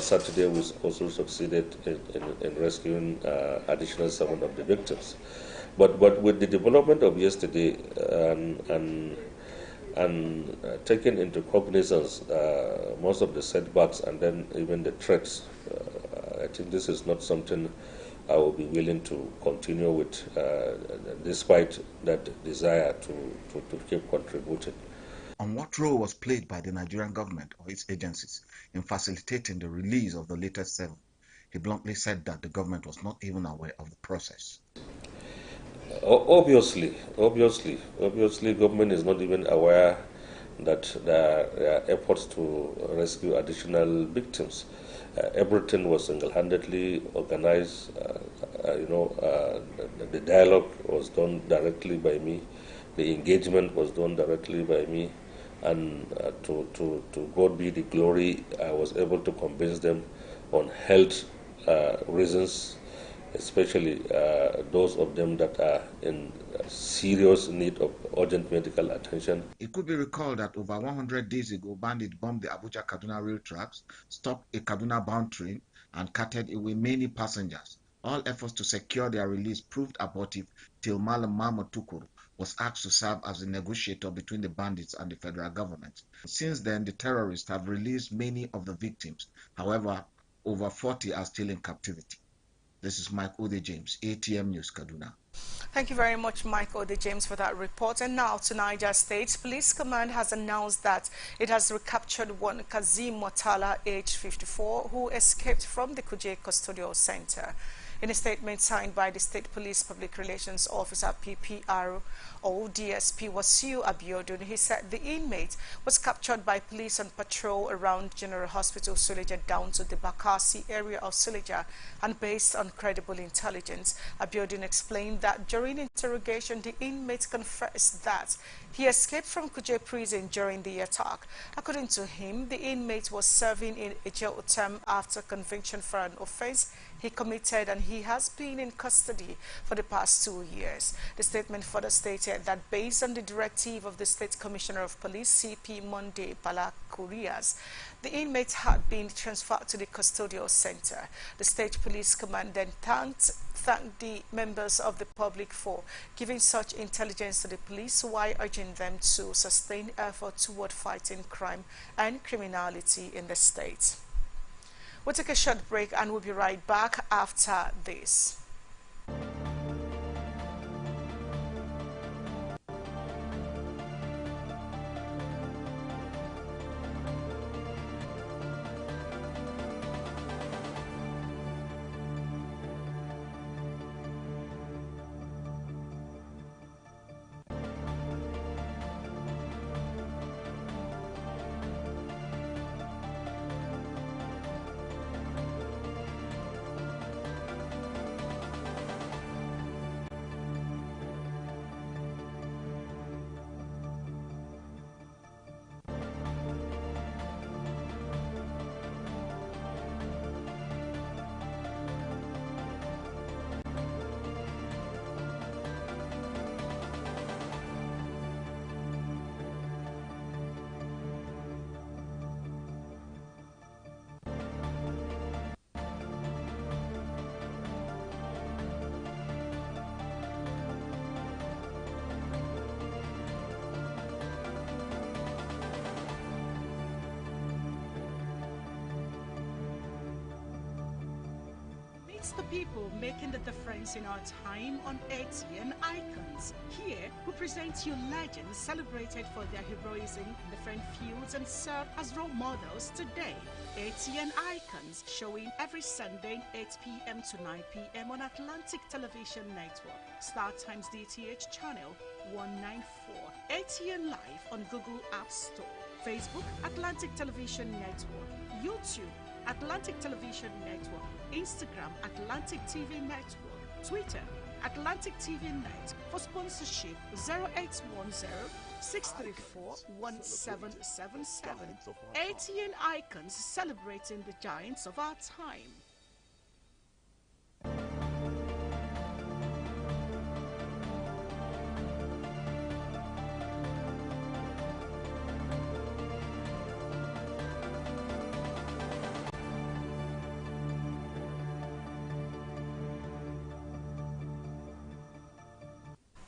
Saturday, we also succeeded in rescuing additional 7 of the victims. But with the development of yesterday and taking into cognizance most of the setbacks and then even the threats, I think this is not something I will be willing to continue with, despite that desire to keep contributing. On what role was played by the Nigerian government or its agencies in facilitating the release of the latest 7? He bluntly said that the government was not even aware of the process. Obviously, government is not even aware that there are efforts to rescue additional victims. Everything was single-handedly organized. The dialogue was done directly by me. The engagement was done directly by me. And to God be the glory, I was able to convince them on health reasons, especially those of them that are in serious need of urgent medical attention. It could be recalled that over 100 days ago, bandits bombed the Abuja-Kaduna rail tracks, stopped a Kaduna-bound train, and carted away many passengers. All efforts to secure their release proved abortive till Malam Mamu Tukur was asked to serve as a negotiator between the bandits and the federal government. Since then, the terrorists have released many of the victims. However, over 40 are still in captivity. This is Mike Ode James, ATM News, Kaduna. Thank you very much, Mike Ode James, for that report. And now to Niger State. Police Command has announced that it has recaptured one Kazim Motala, aged 54, who escaped from the Kuje Custodial Center. In a statement signed by the State Police Public Relations Officer PPRO DSP Wasiu Abiodun, he said the inmate was captured by police on patrol around General Hospital Suleja down to the Bakasi area of Suleja, and based on credible intelligence, Abiodun explained that during interrogation the inmate confessed that he escaped from Kuje prison during the attack. According to him, the inmate was serving in a jail term after conviction for an offense he committed, and he has been in custody for the past 2 years. The statement further stated that based on the directive of the State Commissioner of Police, CP Monday Balakurias, the inmate had been transferred to the custodial center. The State Police Command then thanked the members of the public for giving such intelligence to the police, while urging them to sustain efforts toward fighting crime and criminality in the state. We'll take a short break and we'll be right back after this. The people making the difference in our time on ATN Icons. Here, we present you legends celebrated for their heroism in different fields and serve as role models today. ATN Icons, showing every Sunday 8 p.m. to 9 p.m. on Atlantic Television Network, StarTimes DTH channel 194, ATN Live on Google App Store, Facebook Atlantic Television Network, YouTube Atlantic Television Network, Instagram Atlantic TV Network, Twitter Atlantic TV Net. For sponsorship 0810-634-1777. ATN Icons, celebrating the giants of our time.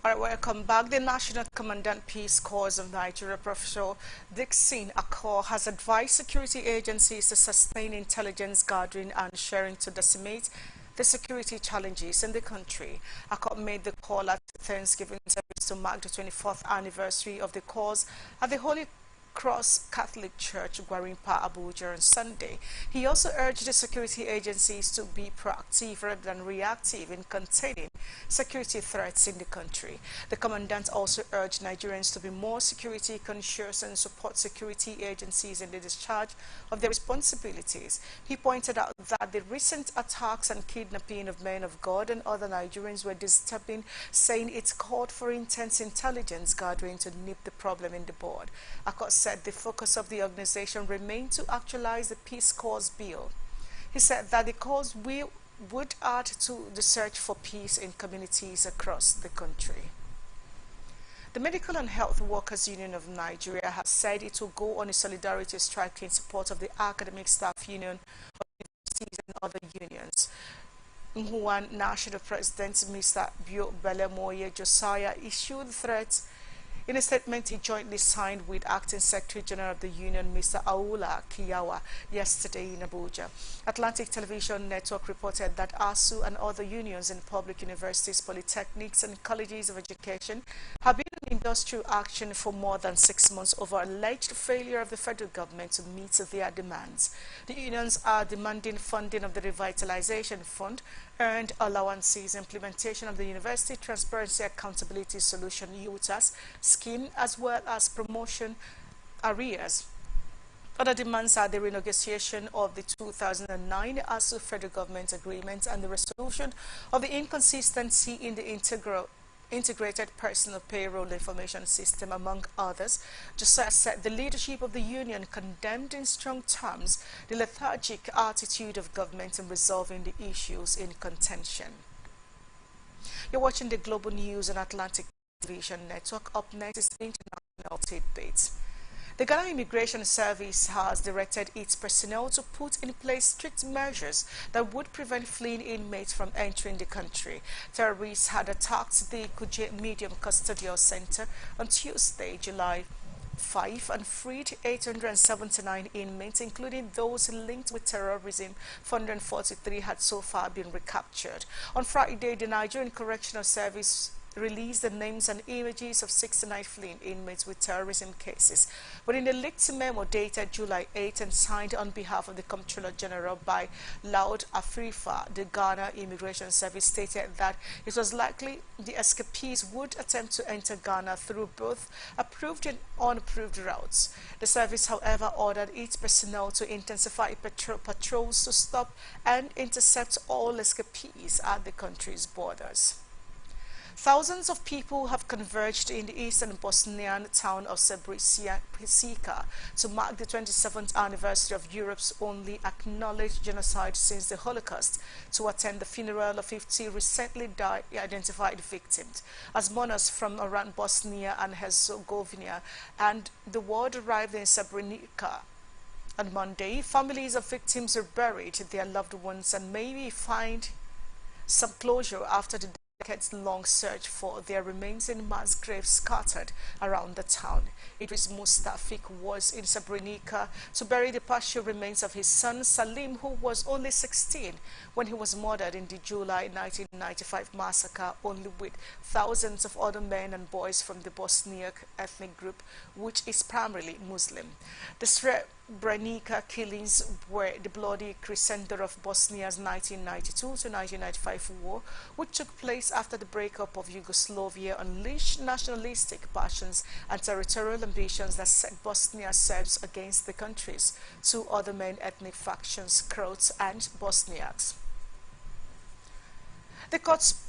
All right, welcome back. The National Commandant Peace Corps of Nigeria, Professor Dixon Akor, has advised security agencies to sustain intelligence gathering and sharing to decimate the security challenges in the country. Akor made the call at Thanksgiving service to mark the 24th anniversary of the Corps at the Holy Cross Catholic Church, Gwarimpa, Abuja on Sunday. He also urged the security agencies to be proactive rather than reactive in containing security threats in the country. The commandant also urged Nigerians to be more security conscious and support security agencies in the discharge of their responsibilities. He pointed out that the recent attacks and kidnapping of men of God and other Nigerians were disturbing, saying it called for intense intelligence gathering to nip the problem in the bud. Akot said the focus of the organization remained to actualize the Peace Corps bill. He said that the cause would add to the search for peace in communities across the country. The Medical and Health Workers Union of Nigeria has said it will go on a solidarity strike in support of the Academic Staff Union of universities and other unions. Nhuan National President Mr. Bio Belemoye Josiah issued threats in a statement he jointly signed with Acting Secretary General of the Union, Mr. Aula Kiyawa, yesterday in Abuja. Atlantic Television Network reported that ASU and other unions in public universities, polytechnics and colleges of education have been in industrial action for more than 6 months over alleged failure of the federal government to meet their demands. The unions are demanding funding of the Revitalization Fund, earned allowances, implementation of the University Transparency Accountability Solution UTAS scheme, as well as promotion arrears. Other demands are the renegotiation of the 2009 ASU federal government agreement and the resolution of the inconsistency in the integrated personal payroll information system, among others. Josiah said the leadership of the union condemned in strong terms the lethargic attitude of government in resolving the issues in contention. You're watching the Global News on Atlantic Television Network. Up next is international tidbits. The Ghana Immigration Service has directed its personnel to put in place strict measures that would prevent fleeing inmates from entering the country. Terrorists had attacked the Kuje Medium Custodial Center on Tuesday, July 5, and freed 879 inmates, including those linked with terrorism. 443 had so far been recaptured. On Friday, the Nigerian Correctional Service released the names and images of 69 fleeing inmates with terrorism cases. But in a leaked memo dated July 8 and signed on behalf of the Comptroller General by Laud Afrifa, the Ghana Immigration Service stated that it was likely the escapees would attempt to enter Ghana through both approved and unapproved routes. The service, however, ordered its personnel to intensify patrols to stop and intercept all escapees at the country's borders. Thousands of people have converged in the eastern Bosnian town of Srebrenica to mark the 27th anniversary of Europe's only acknowledged genocide since the Holocaust, to attend the funeral of 50 recently identified victims. As mourners from around Bosnia and Herzegovina and the world arrived in Srebrenica on Monday, families of victims are buried their loved ones and maybe find some closure after the decades-long search for their remains in mass graves scattered around the town. Idris Mustafik was in Srebrenica to bury the partial remains of his son Salim, who was only 16 when he was murdered in the July 1995 massacre, only with thousands of other men and boys from the Bosniak ethnic group, which is primarily Muslim. The Srebrenica killings were the bloody crescendo of Bosnia's 1992 to 1995 war, which took place after the breakup of Yugoslavia, unleashed nationalistic passions and territorial ambitions that set Bosnia Serbs against the country's two other main ethnic factions, Croats and Bosniaks. The court's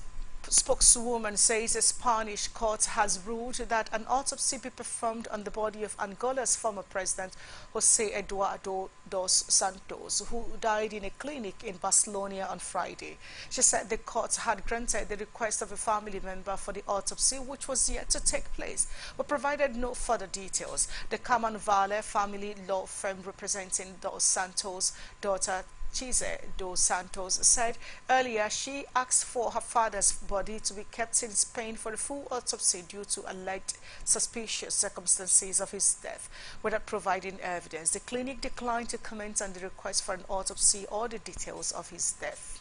spokeswoman says a Spanish court has ruled that an autopsy be performed on the body of Angola's former president, Jose Eduardo dos Santos, who died in a clinic in Barcelona on Friday. She said the court had granted the request of a family member for the autopsy, which was yet to take place, but provided no further details. The Caman Valle family law firm representing dos Santos' daughter Chise dos Santos said earlier she asked for her father's body to be kept in Spain for a full autopsy due to alleged suspicious circumstances of his death. Without providing evidence, the clinic declined to comment on the request for an autopsy or the details of his death.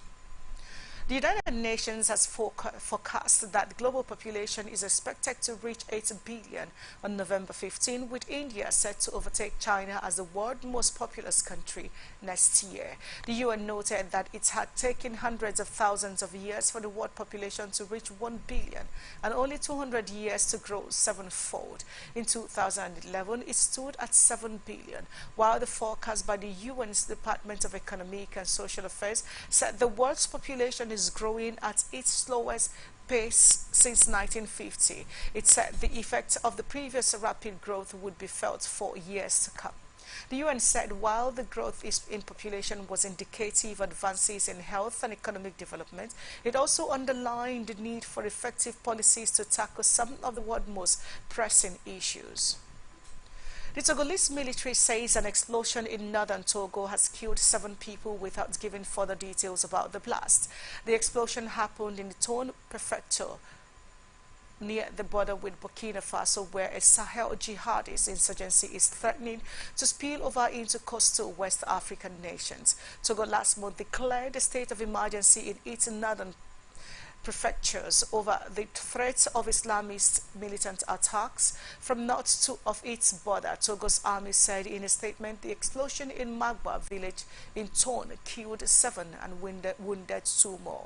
The United Nations has forecast that global population is expected to reach 8 billion on November 15, with India set to overtake China as the world's most populous country next year. The UN noted that it had taken hundreds of thousands of years for the world population to reach 1 billion and only 200 years to grow sevenfold. In 2011, it stood at 7 billion, while the forecast by the UN's Department of Economic and Social Affairs said the world's population is growing at its slowest pace since 1950. It said the effect of the previous rapid growth would be felt for years to come. The UN said while the growth in population was indicative of advances in health and economic development, it also underlined the need for effective policies to tackle some of the world's most pressing issues. The Togolese military says an explosion in northern Togo has killed 7 people without giving further details about the blast. The explosion happened in the Tone Prefecture, near the border with Burkina Faso, where a Sahel jihadist insurgency is threatening to spill over into coastal West African nations. Togo last month declared a state of emergency in its northern prefectures over the threat of Islamist militant attacks from north of its border. Togo's army said in a statement the explosion in Magba village in Ton killed 7 and wounded 2 more.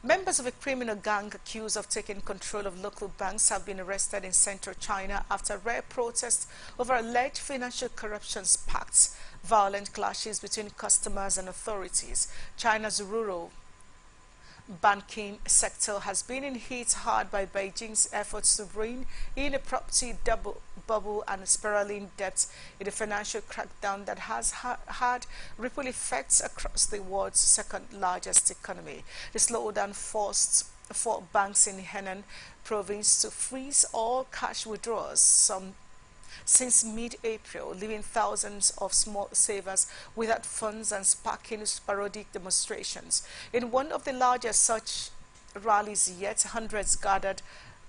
Members of a criminal gang accused of taking control of local banks have been arrested in central China after rare protests over alleged financial corruption sparked violent clashes between customers and authorities. China's rural banking sector has been hit hard by Beijing's efforts to rein in a property bubble and spiraling debt in a financial crackdown that has had ripple effects across the world's second largest economy. The slowdown forced 4 banks in Henan province to freeze all cash withdrawals since mid-April, leaving thousands of small savers without funds and sparking sporadic demonstrations. In one of the largest such rallies yet, hundreds gathered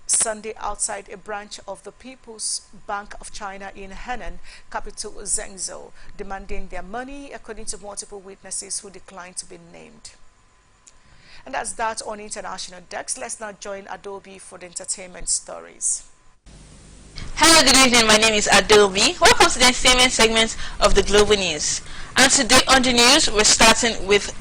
Sunday outside a branch of the People's Bank of China in Henan, capital Zhengzhou, demanding their money, according to multiple witnesses who declined to be named. And that's that on International Desk. Let's now join Adobe for the entertainment stories. Hello, good evening. My name is Adobe. Welcome to the entertainment segment of the Global News. And today on the news, we're starting with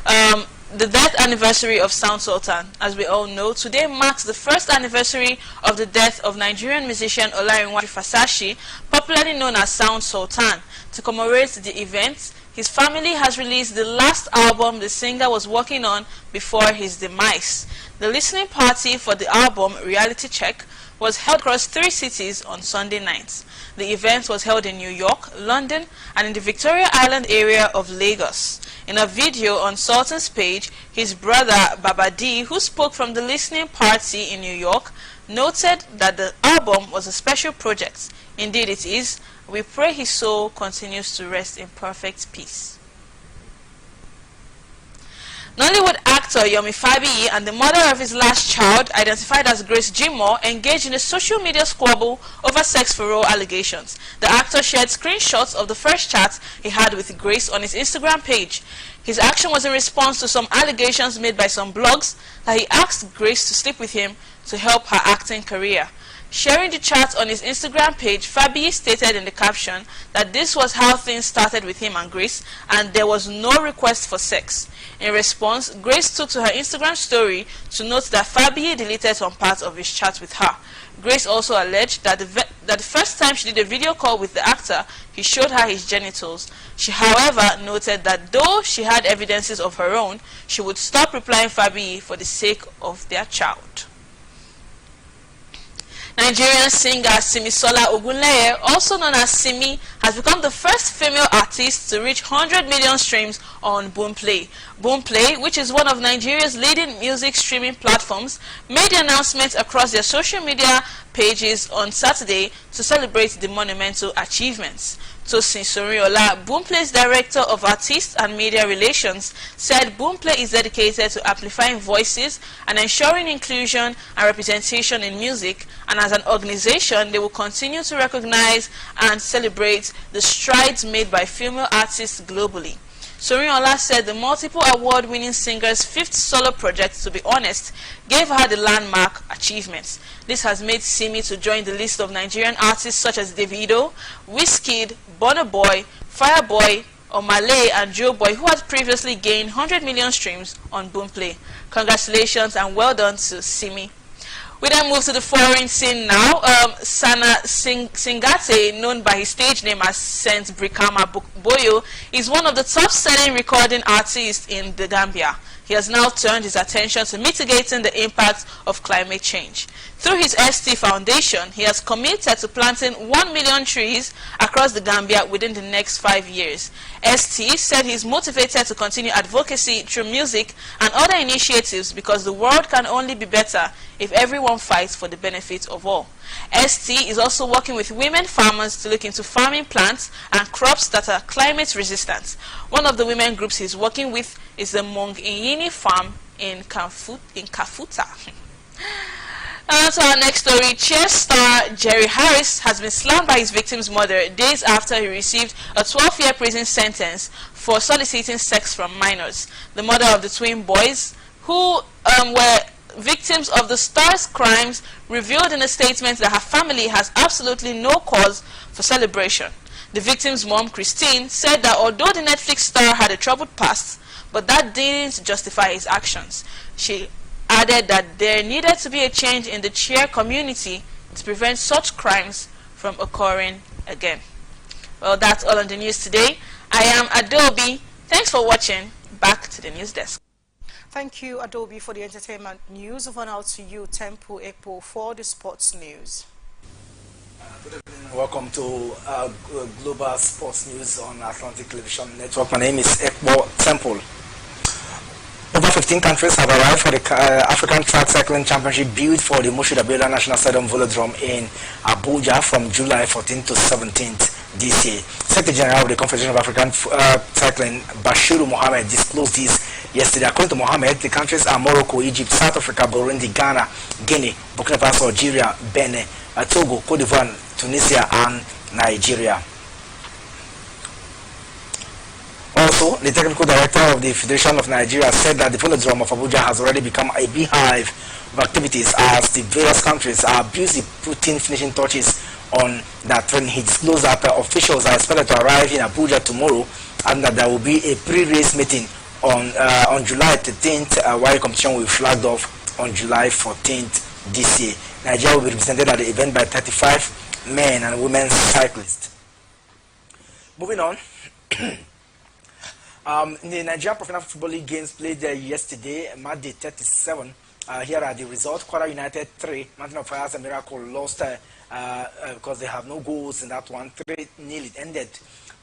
the death anniversary of Sound Sultan. As we all know, today marks the first anniversary of the death of Nigerian musician Olarinwaju Fasashi, popularly known as Sound Sultan. To commemorate the event, his family has released the last album the singer was working on before his demise. The listening party for the album, Reality Check, was held across 3 cities on Sunday night. The event was held in New York, London, and in the Victoria Island area of Lagos. In a video on Sultan's page, his brother Baba D, who spoke from the listening party in New York, noted that the album was a special project. Indeed it is. We pray his soul continues to rest in perfect peace. Nollywood actor Yomi Fabiyi and the mother of his last child, identified as Grace Jimoh, engaged in a social media squabble over sex for all allegations. The actor shared screenshots of the first chat he had with Grace on his Instagram page. His action was in response to some allegations made by some blogs that he asked Grace to sleep with him to help her acting career. Sharing the chat on his Instagram page, Fabiyi stated in the caption that this was how things started with him and Grace, and there was no request for sex. In response, Grace took to her Instagram story to note that Fabiyi deleted some parts of his chat with her. Grace also alleged that the first time she did a video call with the actor, he showed her his genitals. She, however, noted that though she had evidences of her own, she would stop replying Fabiyi for the sake of their child. Nigerian singer Simisola Ogunleye, also known as Simi, has become the first female artist to reach 100 million streams on Boomplay. Boomplay, which is one of Nigeria's leading music streaming platforms, made the announcement across their social media pages on Saturday to celebrate the monumental achievements. Tosin Soriola, Boomplay's Director of Artists and Media Relations, said Boomplay is dedicated to amplifying voices and ensuring inclusion and representation in music, and as an organization, they will continue to recognize and celebrate the strides made by female artists globally. Soriola said the multiple award-winning singer's 5th solo project, To Be Honest, gave her the landmark achievements. This has made Simi to join the list of Nigerian artists such as Davido, Wizkid, Burna Boy, Fireboy, Omale, and Joe Boy, who had previously gained 100 million streams on Boomplay. Congratulations and well done to Simi. We then move to the foreign scene now. Sana Singate, known by his stage name as Saint Brikama Boyo, is one of the top-selling recording artists in the Gambia. He has now turned his attention to mitigating the impact of climate change. Through his ST Foundation, he has committed to planting 1 million trees across the Gambia within the next 5 years. ST said he is motivated to continue advocacy through music and other initiatives because the world can only be better if everyone fights for the benefit of all. ST is also working with women farmers to look into farming plants and crops that are climate resistant. One of the women groups he's working with is the Mong Inyini farm in Kafuta. To our next story, Cheers star Jerry Harris has been slammed by his victim's mother days after he received a 12-year prison sentence for soliciting sex from minors. The mother of the twin boys, who were victims of the star's crimes, revealed in a statement that her family has absolutely no cause for celebration. The victim's mom, Christine, said that although the Netflix star had a troubled past, but that didn't justify his actions. She added that there needed to be a change in the cheer community to prevent such crimes from occurring again. Well, that's all on the news today. I am Adobe. Thanks for watching. Back to the news desk. Thank you, Adobe, for the entertainment news. Over now to you, Temple Ekpo, for the sports news. Good evening. Welcome to Global Sports News on Atlantic Television Network. My name is Ekpo Temple. Over 15 countries have arrived for the African Track Cycling Championship built for the Moshood Abiola National Stadium Velodrome in Abuja from July 14th to 17th this year. Secretary General of the Confederation of African Cycling, Bashiru Mohammed, disclosed this yesterday. According to Mohammed, the countries are Morocco, Egypt, South Africa, Burundi, Ghana, Guinea, Burkina Faso, Algeria, Benin, Togo, Cote d'Ivoire, Tunisia, and Nigeria. Also, the technical director of the Federation of Nigeria said that the velodrome of Abuja has already become a beehive of activities as the various countries are busy putting finishing touches on that training. He disclosed that officials are expected to arrive in Abuja tomorrow and that there will be a pre-race meeting on July 13th while the competition will be flagged off on July 14th this year. Nigeria will be represented at the event by 35 men and women cyclists. Moving on. The Nigerian Professional Football League games played yesterday, March 37. Here are the results. Kwara United 3, Mountain of Fires and Miracle lost because they have no goals in that one. 3-0 it ended.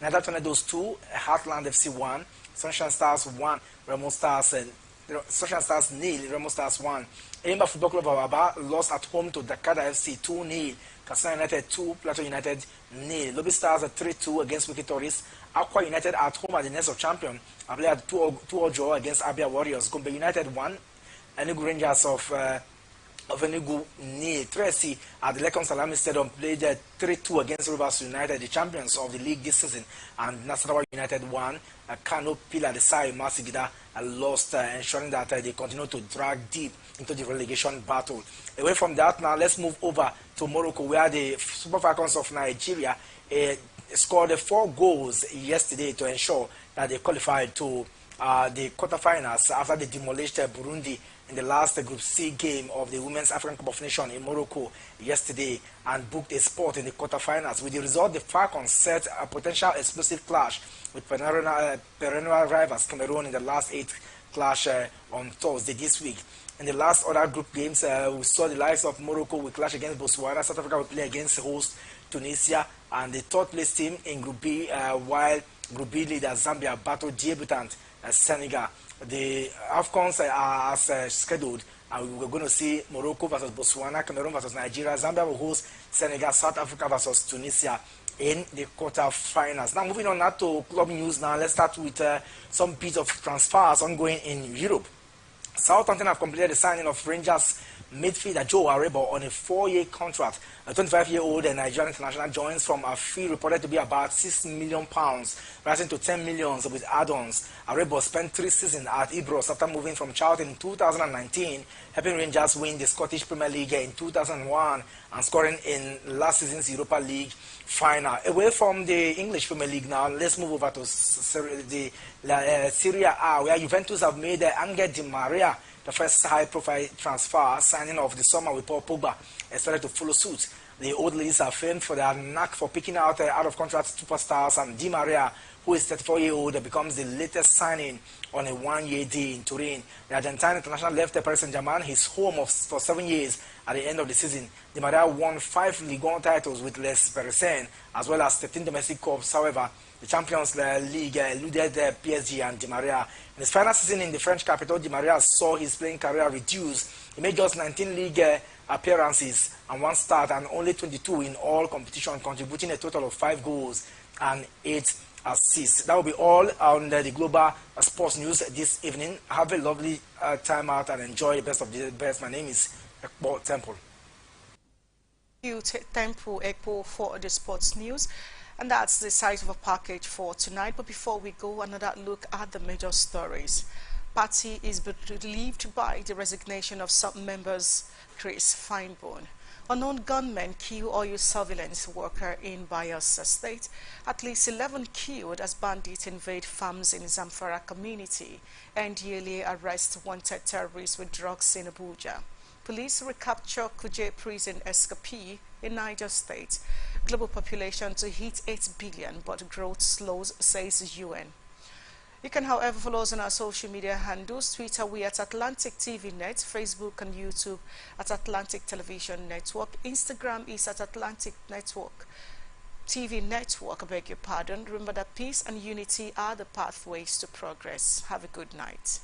Another Tornadoes 2, Heartland FC 1, Sunshine Stars 1, Remo Stars Sunshine Stars 0, Remo Stars 1. Enyimba Football Club of Aba lost at home to Dakar FC 2-0. Katsina United 2, Plateau United 0. Lobby Stars 3-2 against Wiki Tourists. Aqua United at home at the Nest of Champion. I played 2-2 draw against Abia Warriors. Gombe United 1. Enugu Rangers of Enugu 0. 3SC at the Lekon Salami Stadium played 3-2 against Rivers United, the champions of the league this season. And Nasarawa United 1. Kano Pila Desai Masigida lost, ensuring that they continue to drag deep into the relegation battle. Away from that, now let's move over to Morocco, where the Super Falcons of Nigeria scored 4 goals yesterday to ensure that they qualified to the quarterfinals after they demolished Burundi in the last Group C game of the Women's African Cup of Nations in Morocco yesterday and booked a spot in the quarterfinals. With the result, the Falcons set a potential explosive clash with perennial rivals Cameroon in the last 8 clash on Thursday this week. In the last other group games, we saw the likes of Morocco will clash against Botswana, South Africa will play against host Tunisia, and the third place team in Group B, while Group B leader Zambia battled debutant Senegal. The AFCONs are as scheduled, and we're going to see Morocco versus Botswana, Cameroon versus Nigeria, Zambia will host Senegal, South Africa versus Tunisia in the quarterfinals. Now, moving on now to club news. Now, let's start with some bits of transfers ongoing in Europe. Southampton have completed the signing of Rangers midfielder Joe Arebo on a 4-year contract. A 25-year-old Nigerian international joins from a fee reported to be about £6 million, rising to £10 million with add-ons. Arebo spent 3 seasons at Ibrox after moving from Charlton in 2019, helping Rangers win the Scottish Premier League in 2001 and scoring in last season's Europa League final. Away from the English Premier League now, let's move over to the Serie A, where Juventus have made Angel Di Maria the first high-profile transfer signing of the summer, with Paul Pogba expected to follow suit. The old ladies are famed for their knack for picking out out-of-contract superstars, and Di Maria, who is 34-year-old, becomes the latest signing on a 1-year deal in Turin. The Argentine international left Paris Saint-Germain, his home for 7 years, at the end of the season. Di Maria won 5 Ligue 1 titles with Les Parisiens, as well as 13 domestic cups. However, the Champions League eluded PSG and Di Maria. In his final season in the French capital, Di Maria saw his playing career reduced. He made just 19 league appearances and 1 start, and only 22 in all competitions, contributing a total of 5 goals and 8 assists. That will be all on the global sports news this evening. Have a lovely time out and enjoy the best of the best. My name is Ekpo Temple. Thank you, Temple Ekpo, for the sports news. And that's the size of a package for tonight. But before we go, another look at the major stories. party is relieved by the resignation of some members, Chris Finebone. Unknown gunmen kill oil surveillance worker in Bayelsa State. At least 11 killed as bandits invade farms in Zamfara community. NDLA arrest wanted terrorists with drugs in Abuja. Police recapture Kuje prison escapee in Niger State. Global population to hit 8 billion, but growth slows, says UN. You can, however, follow us on our social media handles. Twitter, we at Atlantic TV Net. Facebook and YouTube at Atlantic Television Network. Instagram is at Atlantic Network. TV Network, I beg your pardon. Remember that peace and unity are the pathways to progress. Have a good night.